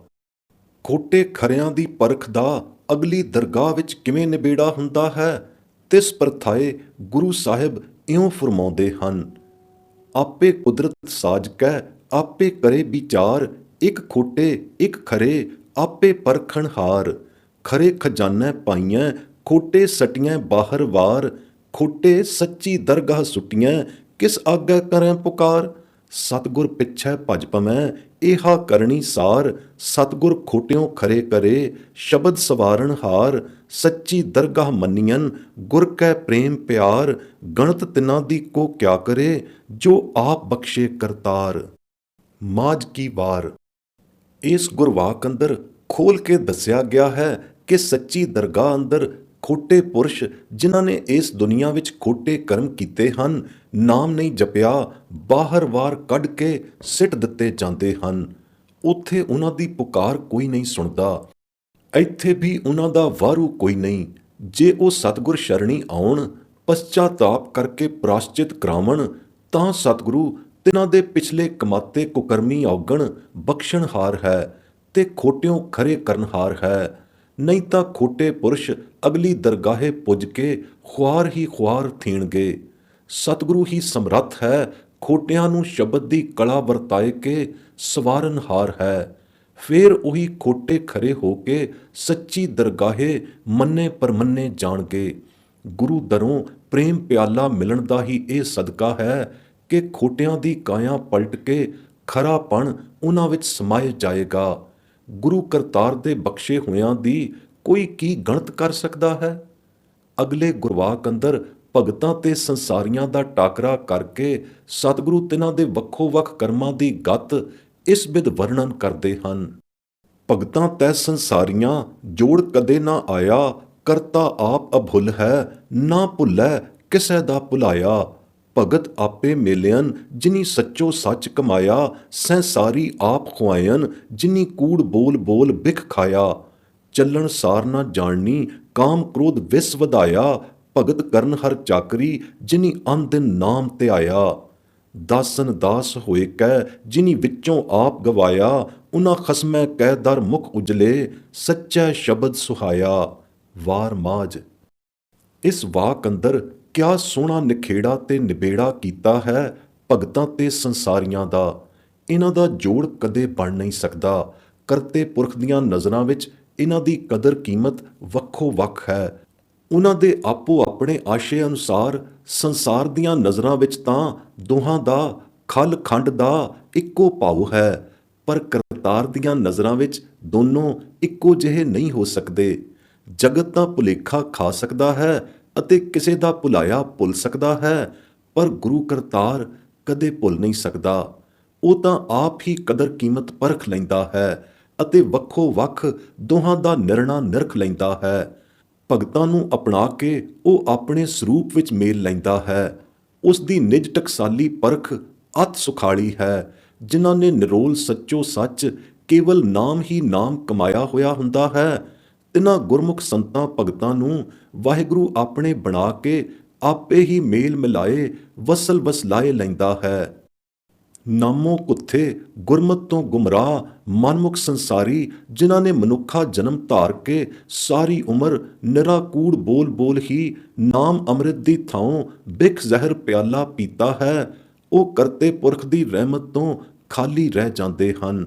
ਖੋਟੇ ਖਰਿਆਂ ਦੀ ਪਰਖ ਦਾ ਅਗਲੀ ਦਰਗਾਹ ਵਿੱਚ ਕਿਵੇਂ ਨਿਬੇੜਾ ਹੁੰਦਾ ਹੈ, ਤਿਸ ਪ੍ਰਥਾਏ ਗੁਰੂ ਸਾਹਿਬ ਇਉਂ ਫਰਮਾਉਂਦੇ ਹਨ। ਆਪੇ ਕੁਦਰਤ ਸਾਜ ਕੈ, ਆਪੇ ਕਰੇ ਵਿਚਾਰ। ਇੱਕ ਖੋਟੇ ਇੱਕ ਖਰੇ, ਆਪੇ ਪਰਖਣ ਹਾਰ। ਖਰੇ ਖਜ਼ਾਨੇ ਪਾਈਆਂ, ਖੋਟੇ ਸਟੀਆਂ ਬਾਹਰ ਵਾਰ। ਖੋਟੇ ਸੱਚੀ ਦਰਗਾਹ ਸੁਟੀਆਂ, ਕਿਸ ਆਗੇ ਕਰੈਂ ਪੁਕਾਰ। ਸਤਿਗੁਰ ਪਿੱਛੇ ਭਜ ਪਵੈਂ, ਏਹਾ ਕਰਨੀ ਸਾਰ। ਸਤਿਗੁਰ ਖੋਟਿਓਂ ਖਰੇ ਕਰੇ, ਸ਼ਬਦ ਸਵਾਰਨ ਹਾਰ। ਸੱਚੀ ਦਰਗਾਹ ਮੰਨੀਅਨ, ਗੁਰ ਕੈ ਪ੍ਰੇਮ ਪਿਆਰ। ਗਣਤ ਤਿਨਾਂ ਦੀ ਕੋ ਕਿਆ ਕਰੇ, ਜੋ ਆਪ ਬਖਸ਼ੇ ਕਰਤਾਰ। ਮਾਝ ਕੀ ਵਾਰ। ਇਸ ਗੁਰਵਾਕ ਅੰਦਰ ਖੋਲ ਕੇ ਦੱਸਿਆ ਗਿਆ ਹੈ ਕਿ ਸੱਚੀ ਦਰਗਾਹ ਅੰਦਰ ਖੋਟੇ ਪੁਰਸ਼ ਜਿਨ੍ਹਾਂ ਨੇ ਇਸ ਦੁਨੀਆ ਵਿੱਚ ਖੋਟੇ ਕਰਮ ਕੀਤੇ ਹਨ, ਨਾਮ ਨਹੀਂ ਜਪਿਆ, ਬਾਹਰ ਵਾਰ ਕੱਢ ਕੇ ਸਿੱਟ ਦਿੱਤੇ ਜਾਂਦੇ ਹਨ। ਉੱਥੇ ਉਹਨਾਂ ਦੀ ਪੁਕਾਰ ਕੋਈ ਨਹੀਂ ਸੁਣਦਾ। ਇੱਥੇ ਵੀ ਉਹਨਾਂ ਦਾ ਵਾਰੂ ਕੋਈ ਨਹੀਂ। ਜੇ ਉਹ ਸਤਿਗੁਰ ਸ਼ਰਣੀ ਆਉਣ, ਪਸ਼ਚਾਤਾਪ ਕਰਕੇ ਪ੍ਰਾਸ਼ਚਿਤ ਕਰਾਵਣ, ਤਾਂ ਸਤਿਗੁਰੂ ਤਿਨਾਂ ਦੇ ਪਿਛਲੇ ਕਮਾਤੇ ਕੁਕਰਮੀ ਔਗਣ ਬਖਸ਼ਣਹਾਰ ਹੈ ਤੇ ਖੋਟਿਓਂ ਖਰੇ ਕਰਨਹਾਰ ਹੈ। ਨਹੀਂ ਤਾਂ ਖੋਟੇ ਪੁਰਸ਼ ਅਗਲੀ ਦਰਗਾਹੇ ਪੁੱਜ ਕੇ ਖੁਆਰ ਹੀ ਖੁਆਰ ਥੀਣਗੇ। ਸਤਿਗੁਰੂ ਹੀ ਸਮਰੱਥ ਹੈ, ਖੋਟਿਆਂ ਨੂੰ ਸ਼ਬਦ ਦੀ ਕਲਾ ਵਰਤਾਏ ਕੇ ਸਵਾਰਨਹਾਰ ਹੈ। ਫੇਰ ਉਹੀ ਖੋਟੇ ਖਰੇ ਹੋ ਕੇ ਸੱਚੀ ਦਰਗਾਹੇ ਮੰਨੇ ਪਰਮੰਨੇ ਜਾਣਗੇ। ਗੁਰੂ ਦਰੋਂ ਪ੍ਰੇਮ ਪਿਆਲਾ ਮਿਲਣ ਦਾ ਹੀ ਇਹ ਸਦਕਾ ਹੈ ਕਿ ਖੋਟਿਆਂ ਦੀ ਕਾਇਆ ਪਲਟ ਕੇ ਖਰਾਪਣ ਉਹਨਾਂ ਵਿੱਚ ਸਮਾਏ ਜਾਏਗਾ। ਗੁਰੂ ਕਰਤਾਰ ਦੇ ਬਖਸ਼ੇ ਹੋਇਆਂ ਦੀ ਕੋਈ ਕੀ ਗਣਤ ਕਰ ਸਕਦਾ ਹੈ। ਅਗਲੇ ਗੁਰਵਾਕ ਅੰਦਰ ਭਗਤਾਂ ਤੇ ਸੰਸਾਰੀਆਂ ਦਾ ਟਾਕਰਾ ਕਰਕੇ ਸਤਿਗੁਰੂ ਤਿਨਾਂ ਦੇ ਵੱਖੋ ਵੱਖ ਕਰਮਾਂ ਦੀ ਗਤ ਇਸ ਬਿਧ ਵਰਣਨ ਕਰਦੇ ਹਨ। ਭਗਤਾਂ ਤੈ ਸੰਸਾਰੀਆਂ ਜੋੜ ਕਦੇ ਨਾ ਆਇਆ, ਕਰਤਾ ਆਪ ਅਭੁੱਲ ਹੈ, ਨਾ ਭੁੱਲੈ ਕਿਸੇ ਦਾ ਭੁਲਾਇਆ। ਭਗਤ ਆਪੇ ਮੇਲਿਅਨ, ਜਿਨੀ ਸੱਚੋ ਸੱਚ ਕਮਾਇਆ। ਸੈਂਸਾਰੀ ਆਪ ਖੁਆਇਨ, ਜਿਨੀ ਕੂੜ ਬੋਲ ਬੋਲ ਬਿਖ ਖਾਇਆ। ਚੱਲਣ ਸਾਰ ਨਾ ਜਾਣਨੀ, ਕਾਮ ਕ੍ਰੋਧ ਵਿਸ ਵਧਾਇਆ। ਭਗਤ ਕਰਨ ਹਰ ਚਾਕਰੀ, ਜਿਨੀ ਅਨ ਦਿਨ ਨਾਮ ਧਿਆਇਆ। ਦਾਸਨ ਦਾਸ ਹੋਏ ਕੈ, ਜਿਨੀ ਵਿੱਚੋਂ ਆਪ ਗਵਾਇਆ। ਉਨ੍ਹਾਂ ਖਸਮੈ ਕੈ ਦਰ ਮੁਖ ਉਜਲੇ, ਸੱਚੈ ਸ਼ਬਦ ਸੁਹਾਇਆ। ਵਾਰ ਮਾਝ। ਇਸ ਵਾਕ ਅੰਦਰ ਕਿਆ ਸੋਹਣਾ ਨਿਖੇੜਾ ਤੇ ਨਿਬੇੜਾ ਕੀਤਾ ਹੈ ਭਗਤਾਂ ਤੇ ਸੰਸਾਰੀਆਂ ਦਾ। ਇਹਨਾਂ ਦਾ ਜੋੜ ਕਦੇ ਬਣ ਨਹੀਂ ਸਕਦਾ। ਕਰਤੇ ਪੁਰਖ ਦੀਆਂ ਨਜ਼ਰਾਂ ਵਿੱਚ ਇਹਨਾਂ ਦੀ ਕਦਰ ਕੀਮਤ ਵੱਖੋ ਵੱਖ ਹੈ। ਉਹਨਾਂ ਦੇ ਆਪੋ ਆਪਣੇ ਆਸ਼ੇ ਅਨੁਸਾਰ ਸੰਸਾਰ ਦੀਆਂ ਨਜ਼ਰਾਂ ਵਿੱਚ ਤਾਂ ਦੋਹਾਂ ਦਾ ਖਲ ਖੰਡ ਦਾ ਇੱਕੋ ਭਾਉ ਹੈ, ਪਰ ਕਰਤਾਰ ਦੀਆਂ ਨਜ਼ਰਾਂ ਵਿੱਚ ਦੋਨੋਂ ਇੱਕੋ ਜਿਹੇ ਨਹੀਂ ਹੋ ਸਕਦੇ। ਜਗਤ ਤਾਂ ਭੁਲੇਖਾ ਖਾ ਸਕਦਾ ਹੈ ਅਤੇ ਕਿਸੇ ਦਾ ਭੁਲਾਇਆ ਭੁੱਲ ਸਕਦਾ ਹੈ, ਪਰ ਗੁਰੂ ਕਰਤਾਰ ਕਦੇ ਭੁੱਲ ਨਹੀਂ ਸਕਦਾ। ਉਹ ਤਾਂ ਆਪ ਹੀ ਕਦਰ ਕੀਮਤ ਪਰਖ ਲੈਂਦਾ ਹੈ ਅਤੇ ਵੱਖੋ ਵੱਖ ਦੋਹਾਂ ਦਾ ਨਿਰਣਾ ਨਿਰਖ ਲੈਂਦਾ ਹੈ। ਭਗਤਾਂ ਨੂੰ ਅਪਣਾ ਕੇ ਉਹ ਆਪਣੇ ਸਰੂਪ ਵਿੱਚ ਮੇਲ ਲੈਂਦਾ ਹੈ। ਉਸ ਦੀ ਨਿਜ ਟਕਸਾਲੀ ਪਰਖ ਅਤ ਸੁਖਾਲੀ ਹੈ। ਜਿਨ੍ਹਾਂ ਨੇ ਨਿਰੋਲ ਸੱਚੋ ਸੱਚ ਕੇਵਲ ਨਾਮ ਹੀ ਨਾਮ ਕਮਾਇਆ ਹੋਇਆ ਹੁੰਦਾ ਹੈ। ਤਿਨਾਂ ਗੁਰਮੁਖ ਸੰਤਾਂ ਭਗਤਾਂ ਨੂੰ ਵਾਹਿਗੁਰੂ ਆਪਣੇ ਬਣਾ ਕੇ ਆਪੇ ਹੀ ਮੇਲ ਮਿਲਾਏ ਵਸਲ ਵਸਲਾਏ ਲੈਂਦਾ ਹੈ। ਨਾਮੋ ਕੁੱਥੇ ਗੁਰਮਤ ਤੋਂ ਗੁੰਮਰਾਹ ਮਨਮੁਖ ਸੰਸਾਰੀ, ਜਿਨ੍ਹਾਂ ਨੇ ਮਨੁੱਖਾ ਜਨਮ ਧਾਰ ਕੇ ਸਾਰੀ ਉਮਰ ਨਿਰਾ ਕੂੜ ਬੋਲ ਬੋਲ ਹੀ ਨਾਮ ਅੰਮ੍ਰਿਤ ਦੀ ਥਾਂ ਬਿਖ ਜ਼ਹਿਰ ਪਿਆਲਾ ਪੀਤਾ ਹੈ, ਉਹ ਕਰਤੇ ਪੁਰਖ ਦੀ ਰਹਿਮਤ ਤੋਂ ਖਾਲੀ ਰਹਿ ਜਾਂਦੇ ਹਨ।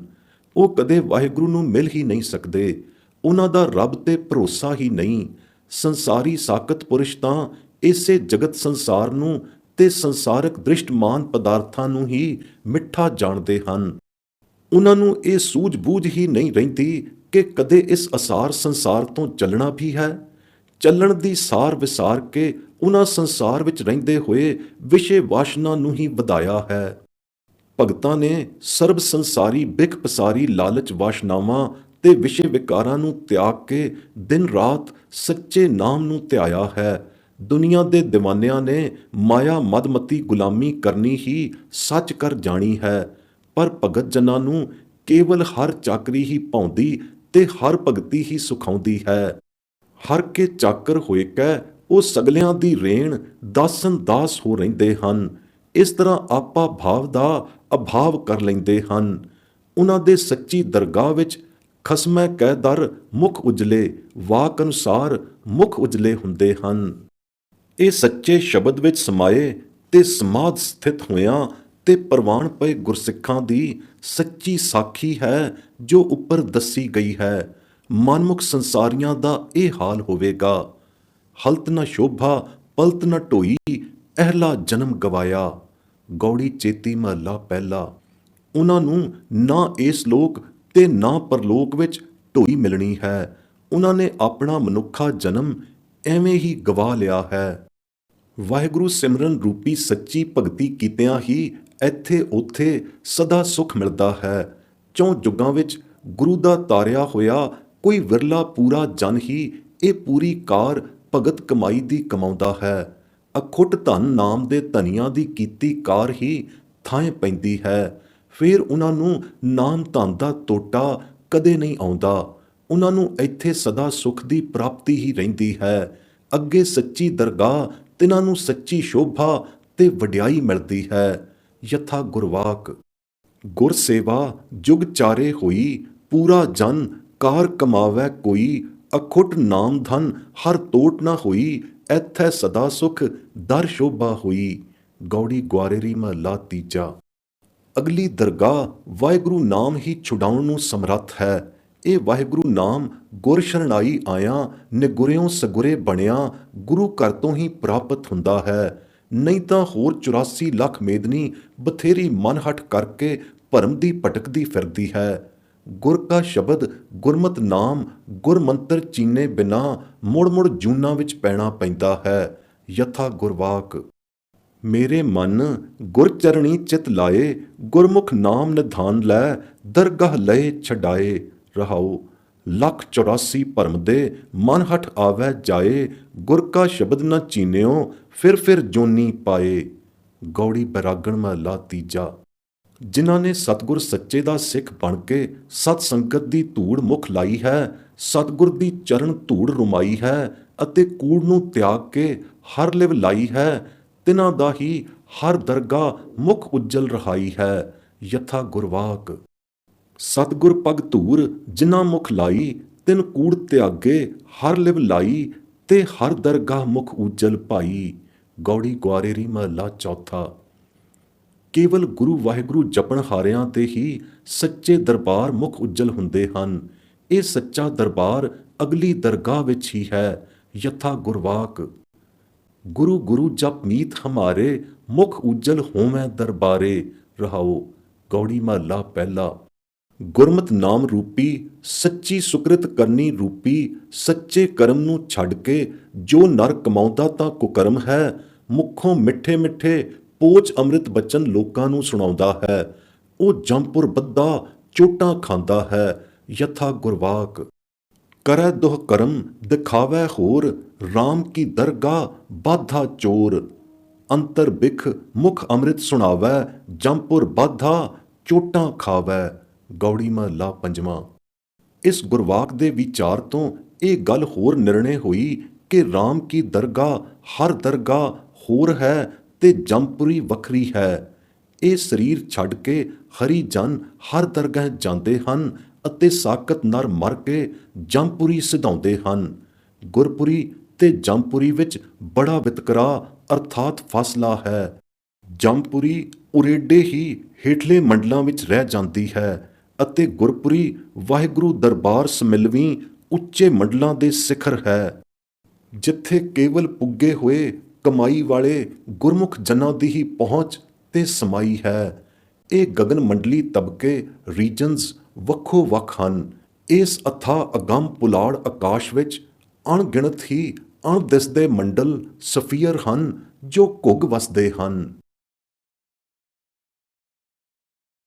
ਉਹ ਕਦੇ ਵਾਹਿਗੁਰੂ ਨੂੰ ਮਿਲ ਹੀ ਨਹੀਂ ਸਕਦੇ। ਉਹਨਾਂ ਦਾ ਰੱਬ ਤੇ ਭਰੋਸਾ ਹੀ ਨਹੀਂ। ਸੰਸਾਰੀ ਸਾਕਤ ਪੁਰਸ਼ ਤਾਂ ਇਸੇ ਜਗਤ ਸੰਸਾਰ ਨੂੰ ਤੇ ਸੰਸਾਰਕ ਦ੍ਰਿਸ਼ਟਮਾਨ ਪਦਾਰਥਾਂ ਨੂੰ ਹੀ ਮਿੱਠਾ ਜਾਣਦੇ ਹਨ। ਉਹਨਾਂ ਨੂੰ ਇਹ ਸੂਝ-ਬੂਝ ਹੀ ਨਹੀਂ ਰਹਿੰਦੀ ਕਿ ਕਦੇ ਇਸ ਅਸਾਰ ਸੰਸਾਰ ਤੋਂ ਚੱਲਣਾ ਵੀ ਹੈ। ਚੱਲਣ ਦੀ ਸਾਰ ਵਿਸਾਰ ਕੇ ਉਹਨਾਂ ਸੰਸਾਰ ਵਿੱਚ ਰਹਿੰਦੇ ਹੋਏ ਵਿਸ਼ੇ ਵਾਸ਼ਨਾ ਨੂੰ ਹੀ ਵਧਾਇਆ ਹੈ। ਭਗਤਾਂ ਨੇ ਸਰਬ ਸੰਸਾਰੀ ਬਿਖ ਪਸਾਰੀ ਲਾਲਚ ਵਾਸ਼ਨਾਵਾਂ ਤੇ ਵਿਸ਼ੇ ਵਿਕਾਰਾਂ ਨੂੰ ਤਿਆਗ ਕੇ ਦਿਨ ਰਾਤ ਸੱਚੇ ਨਾਮ ਨੂੰ ਧਿਆਇਆ ਹੈ। ਦੁਨੀਆ ਦੇ ਦੀਵਾਨਿਆਂ ਨੇ ਮਾਇਆ ਮਦਮਤੀ ਗੁਲਾਮੀ ਕਰਨੀ ਹੀ ਸੱਚ ਕਰ ਜਾਣੀ ਹੈ, ਪਰ ਭਗਤ ਜਨਾਂ ਨੂੰ ਕੇਵਲ ਹਰ ਚਾਕਰੀ ਹੀ ਭਾਉਂਦੀ ਤੇ ਹਰ ਭਗਤੀ ਹੀ ਸੁਖਾਉਂਦੀ ਹੈ। ਹਰ ਕੇ ਚਾਕਰ ਹੋਏ ਕੈ ਉਹ ਸਗਲਿਆਂ ਦੀ ਰੇਣ ਦਾਸਨ ਦਾਸ ਹੋ ਰਹਿੰਦੇ ਹਨ। ਇਸ ਤਰ੍ਹਾਂ ਆਪਾ ਭਾਵ ਦਾ ਅਭਾਵ ਕਰ ਲੈਂਦੇ ਹਨ। ਉਹਨਾਂ ਦੇ ਸੱਚੀ ਦਰਗਾਹ ਵਿੱਚ ਖਸਮੈ ਕੈ ਦਰ ਮੁਖ ਉਜਲੇ, ਵਾਕ ਅਨੁਸਾਰ ਮੁਖ ਉਜਲੇ ਹੁੰਦੇ ਹਨ। ਇਹ ਸੱਚੇ ਸ਼ਬਦ ਵਿੱਚ ਸਮਾਏ ਤੇ ਸਮਾਧ ਸਥਿਤ ਹੋਇਆਂ ਤੇ ਪ੍ਰਵਾਨ ਪਏ ਗੁਰਸਿੱਖਾਂ ਦੀ ਸੱਚੀ ਸਾਖੀ ਹੈ ਜੋ ਉੱਪਰ ਦੱਸੀ ਗਈ ਹੈ। ਮਨਮੁਖ ਸੰਸਾਰੀਆਂ ਦਾ ਇਹ ਹਾਲ ਹੋਵੇਗਾ। ਹਲਤ ਨ ਸ਼ੋਭਾ ਪਲਤ ਨ ਢੋਈ, ਅਹਿਲਾ ਜਨਮ ਗਵਾਇਆ। ਗੌੜੀ ਚੇਤੀ ਮਹੱਲਾ ਪਹਿਲਾ। ਉਹਨਾਂ ਨੂੰ ਨਾ ਇਸ ਲੋਕ ਤੇ ਨਾ ਪਰਲੋਕ ਵਿੱਚ ਢੋਈ ਮਿਲਣੀ ਹੈ। ਉਹਨਾਂ ਨੇ ਆਪਣਾ ਮਨੁੱਖਾ ਜਨਮ ਐਵੇਂ ਹੀ ਗਵਾ ਲਿਆ ਹੈ। ਵਾਹਿਗੁਰੂ ਸਿਮਰਨ ਰੂਪੀ ਸੱਚੀ ਭਗਤੀ ਕੀਤਿਆਂ ਹੀ ਇੱਥੇ ਉੱਥੇ ਸਦਾ ਸੁਖ ਮਿਲਦਾ ਹੈ। ਚੌਂ ਯੁੱਗਾਂ ਵਿੱਚ ਗੁਰੂ ਦਾ ਤਾਰਿਆ ਹੋਇਆ ਕੋਈ ਵਿਰਲਾ ਪੂਰਾ ਜਨ ਹੀ ਇਹ ਪੂਰੀ ਕਾਰ ਭਗਤ ਕਮਾਈ ਦੀ ਕਮਾਉਂਦਾ ਹੈ। ਅਖੁੱਟ ਧਨ ਨਾਮ ਦੇ ਧਨੀਆਂ ਦੀ ਕੀਤੀ ਕਾਰ ਹੀ ਥਾਂ ਪੈਂਦੀ ਹੈ। ਫਿਰ ਉਹਨਾਂ ਨੂੰ ਨਾਮ ਧਨ ਦਾ ਟੋਟਾ ਕਦੇ ਨਹੀਂ ਆਉਂਦਾ। ਉਹਨਾਂ ਨੂੰ ਇੱਥੇ ਸਦਾ ਸੁਖ ਦੀ ਪ੍ਰਾਪਤੀ ਹੀ ਰਹਿੰਦੀ ਹੈ। ਅੱਗੇ ਸੱਚੀ ਦਰਗਾਹ ਤਿਨਾਂ ਨੂੰ ਸੱਚੀ ਸ਼ੋਭਾ ਤੇ ਵਡਿਆਈ ਮਿਲਦੀ ਹੈ। ਯਥਾ ਗੁਰਵਾਕ ਗੁਰ ਸੇਵਾ ਜੁਗ ਚਾਰੇ ਹੋਈ, ਪੂਰਾ ਜਨ ਕਾਰ ਕਮਾਵੈ ਕੋਈ। ਅਖੁੱਟ ਨਾਮ ਧਨ ਹਰ ਤੋਟ ਨਾ ਹੋਈ, ਇੱਥੇ ਸਦਾ ਸੁਖ ਦਰ ਸ਼ੋਭਾ ਹੋਈ। ਗੌੜੀ ਗੁਆਰੇਰੀ ਮਹੱਲਾ ਤੀਜਾ। ਅਗਲੀ ਦਰਗਾਹ ਵਾਹਿਗੁਰੂ ਨਾਮ ਹੀ ਛੁਡਾਉਣ ਨੂੰ ਸਮਰੱਥ ਹੈ। ਇਹ ਵਾਹਿਗੁਰੂ ਨਾਮ ਗੁਰ ਸ਼ਰਣਾਈ ਆਇਆਂ ਨਿਗੁਰਿਓਂ ਸਗੁਰੇ ਬਣਿਆ ਗੁਰੂ ਘਰ ਤੋਂ ਹੀ ਪ੍ਰਾਪਤ ਹੁੰਦਾ ਹੈ। ਨਹੀਂ ਤਾਂ ਹੋਰ 84 ਲੱਖ ਮੇਦਨੀ ਬਥੇਰੀ ਮਨਹਟ ਕਰਕੇ ਭਰਮ ਦੀ ਭਟਕਦੀ ਫਿਰਦੀ ਹੈ। ਗੁਰ ਕਾ ਸ਼ਬਦ ਗੁਰਮਤ ਨਾਮ ਗੁਰ ਮੰਤਰ ਚੀਨੇ ਬਿਨਾ ਮੁੜ ਮੁੜ ਜੂਨਾਂ ਵਿੱਚ ਪੈਣਾ ਪੈਂਦਾ ਹੈ। ਯਥਾ ਗੁਰਵਾਕ ਮੇਰੇ ਮਨ ਗੁਰ ਚਰਣੀ ਚਿਤ ਲਾਏ, ਗੁਰਮੁਖ ਨਾਮ ਨਿਧਾਨ ਲੈ ਦਰਗਾਹ ਲਏ ਛਡਾਏ। ਰਹਾਉ 184 ਭਰਮ ਦੇ ਮਨ ਹਟ ਆਵੈ ਜਾਏ, ਗੁਰ ਕਾ ਸ਼ਬਦ ਨ ਚੀਨਿਓ ਫਿਰ ਜੋਨੀ ਪਾਏ। ਗੌੜੀ ਬੈਰਾਗਣ ਮਹੱਲਾ ਤੀਜਾ। ਜਿਨ੍ਹਾਂ ਨੇ ਸਤਿਗੁਰ ਸੱਚੇ ਦਾ ਸਿੱਖ ਬਣ ਕੇ ਸਤ ਸੰਗਤ ਦੀ ਧੂੜ ਮੁਖ ਲਾਈ ਹੈ, ਸਤਿਗੁਰ ਦੀ ਚਰਨ ਧੂੜ ਰੁਮਾਈ ਹੈ ਅਤੇ ਕੂੜ ਨੂੰ ਤਿਆਗ ਕੇ ਹਰ ਲਿਵ ਲਾਈ ਹੈ, ਤਿਨਾਂ ਦਾ ਹੀ ਹਰ ਦਰਗਾਹ ਮੁਖ ਉਜਲ ਰਹਾਈ ਹੈ। ਯਥਾ ਗੁਰਵਾਕ ਸਤਿਗੁਰ ਪਗ ਧੂਰ ਜਿਨ੍ਹਾਂ ਮੁਖ ਲਾਈ, ਤਿਨ ਕੂੜ ਤਿਆਗੇ ਹਰ ਲਿਵ ਲਾਈ, ਤੇ ਹਰ ਦਰਗਾਹ ਮੁਖ ਉਜਲ ਭਾਈ। ਗੌੜੀ ਗੁਆਰੇਰੀ ਮਹੱਲਾ ਚੌਥਾ। ਕੇਵਲ ਗੁਰੂ ਵਾਹਿਗੁਰੂ ਜਪਣ ਹਾਰਿਆਂ ਤੇ ਹੀ ਸੱਚੇ ਦਰਬਾਰ ਮੁਖ ਉਜਲ ਹੁੰਦੇ ਹਨ। ਇਹ ਸੱਚਾ ਦਰਬਾਰ ਅਗਲੀ ਦਰਗਾਹ ਵਿੱਚ ਹੀ ਹੈ। ਯਥਾ ਗੁਰਵਾਕ ਗੁਰੂ ਗੁਰੂ ਜਪ ਮੀਤ ਹਮਾਰੇ, ਮੁਖ ਉਜਲ ਹੋਵੈ ਦਰਬਾਰੇ। ਰਹਾਓ ਗੌੜੀ ਮਹੱਲਾ ਪਹਿਲਾ। ਗੁਰਮਤਿ ਨਾਮ ਰੂਪੀ ਸੱਚੀ ਸੁਕ੍ਰਿਤ ਕਰਨੀ ਰੂਪੀ ਸੱਚੇ ਕਰਮ ਨੂੰ ਛੱਡ ਕੇ ਜੋ ਨਰ ਕਮਾਉਂਦਾ ਤਾਂ ਕੁਕਰਮ ਹੈ, ਮੁੱਖੋਂ ਮਿੱਠੇ ਮਿੱਠੇ ਪੋਚ ਅੰਮ੍ਰਿਤ ਬਚਨ ਲੋਕਾਂ ਨੂੰ ਸੁਣਾਉਂਦਾ ਹੈ, ਉਹ ਜੰਪੁਰ ਬੱਧਾ ਚੋਟਾਂ ਖਾਂਦਾ ਹੈ। ਯਥਾ ਗੁਰਵਾਕ ਕਰੈ ਦੁਹ ਕਰਮ ਦਿਖਾਵੈ ਹੋਰ, ਰਾਮ ਕੀ ਦਰਗਾਹ ਬਾਧਾ ਚੋਰ। ਅੰਤਰ ਬਿਖ ਮੁਖ ਅੰਮ੍ਰਿਤ ਸੁਣਾਵੈ, ਜੰਪੁਰ ਬਾਧਾ ਚੋਟਾਂ ਖਾਵੈ। ਗੌੜੀ ਮਹੱਲਾ ਪੰਜਵਾਂ। ਇਸ ਗੁਰਵਾਕ ਦੇ ਵਿਚਾਰ ਤੋਂ ਇਹ ਗੱਲ ਹੋਰ ਨਿਰਣੇ ਹੋਈ ਕਿ ਰਾਮ ਕੀ ਦਰਗਾਹ ਹਰ ਦਰਗਾਹ ਹੋਰ ਹੈ ਤੇ ਜੰਪੁਰੀ ਵੱਖਰੀ ਹੈ। ਇਹ ਸਰੀਰ ਛੱਡ ਕੇ ਹਰੀ ਜਨ ਹਰ ਦਰਗਾਹ ਜਾਂਦੇ ਹਨ ਅਤੇ ਸਾਕਤ ਨਰ ਮਰ ਕੇ ਜੰਪੁਰੀ ਸਿਧਾਉਂਦੇ ਹਨ। ਗੁਰਪੁਰੀ ਤੇ ਜੰਪੁਰੀ ਵਿੱਚ ਬੜਾ ਵਿਤਕਰਾ ਅਰਥਾਤ ਫਾਸਲਾ ਹੈ। ਜੰਪੁਰੀ ਉਰੇਡੇ ਹੀ ਹੇਠਲੇ ਮੰਡਲਾਂ ਵਿੱਚ ਰਹਿ ਜਾਂਦੀ ਹੈ ਅਤੇ ਗੁਰਪੁਰੀ ਵਾਹਿਗੁਰੂ ਦਰਬਾਰ ਸਮਿਲਵੀਂ ਉੱਚੇ ਮੰਡਲਾਂ ਦੇ ਸਿਖਰ ਹੈ, ਜਿੱਥੇ ਕੇਵਲ ਪੁੱਗੇ ਹੋਏ ਕਮਾਈ ਵਾਲੇ ਗੁਰਮੁਖ ਜਨਾਂ ਦੀ ਹੀ ਪਹੁੰਚ ਤੇ ਸਮਾਈ ਹੈ। ਇਹ ਗਗਨ ਮੰਡਲੀ ਤਬਕੇ ਰੀਜਨਸ ਵੱਖੋ ਵੱਖ ਹਨ। ਇਸ ਅਥਾਹ ਅਗੰਮ ਪੁਲਾੜ ਆਕਾਸ਼ ਵਿੱਚ ਅਣਗਿਣਤ ਹੀ ਅਣਦਿਸਦੇ ਮੰਡਲ ਸਫੀਅਰ ਹਨ ਜੋ ਘੁੱਗ ਵਸਦੇ ਹਨ।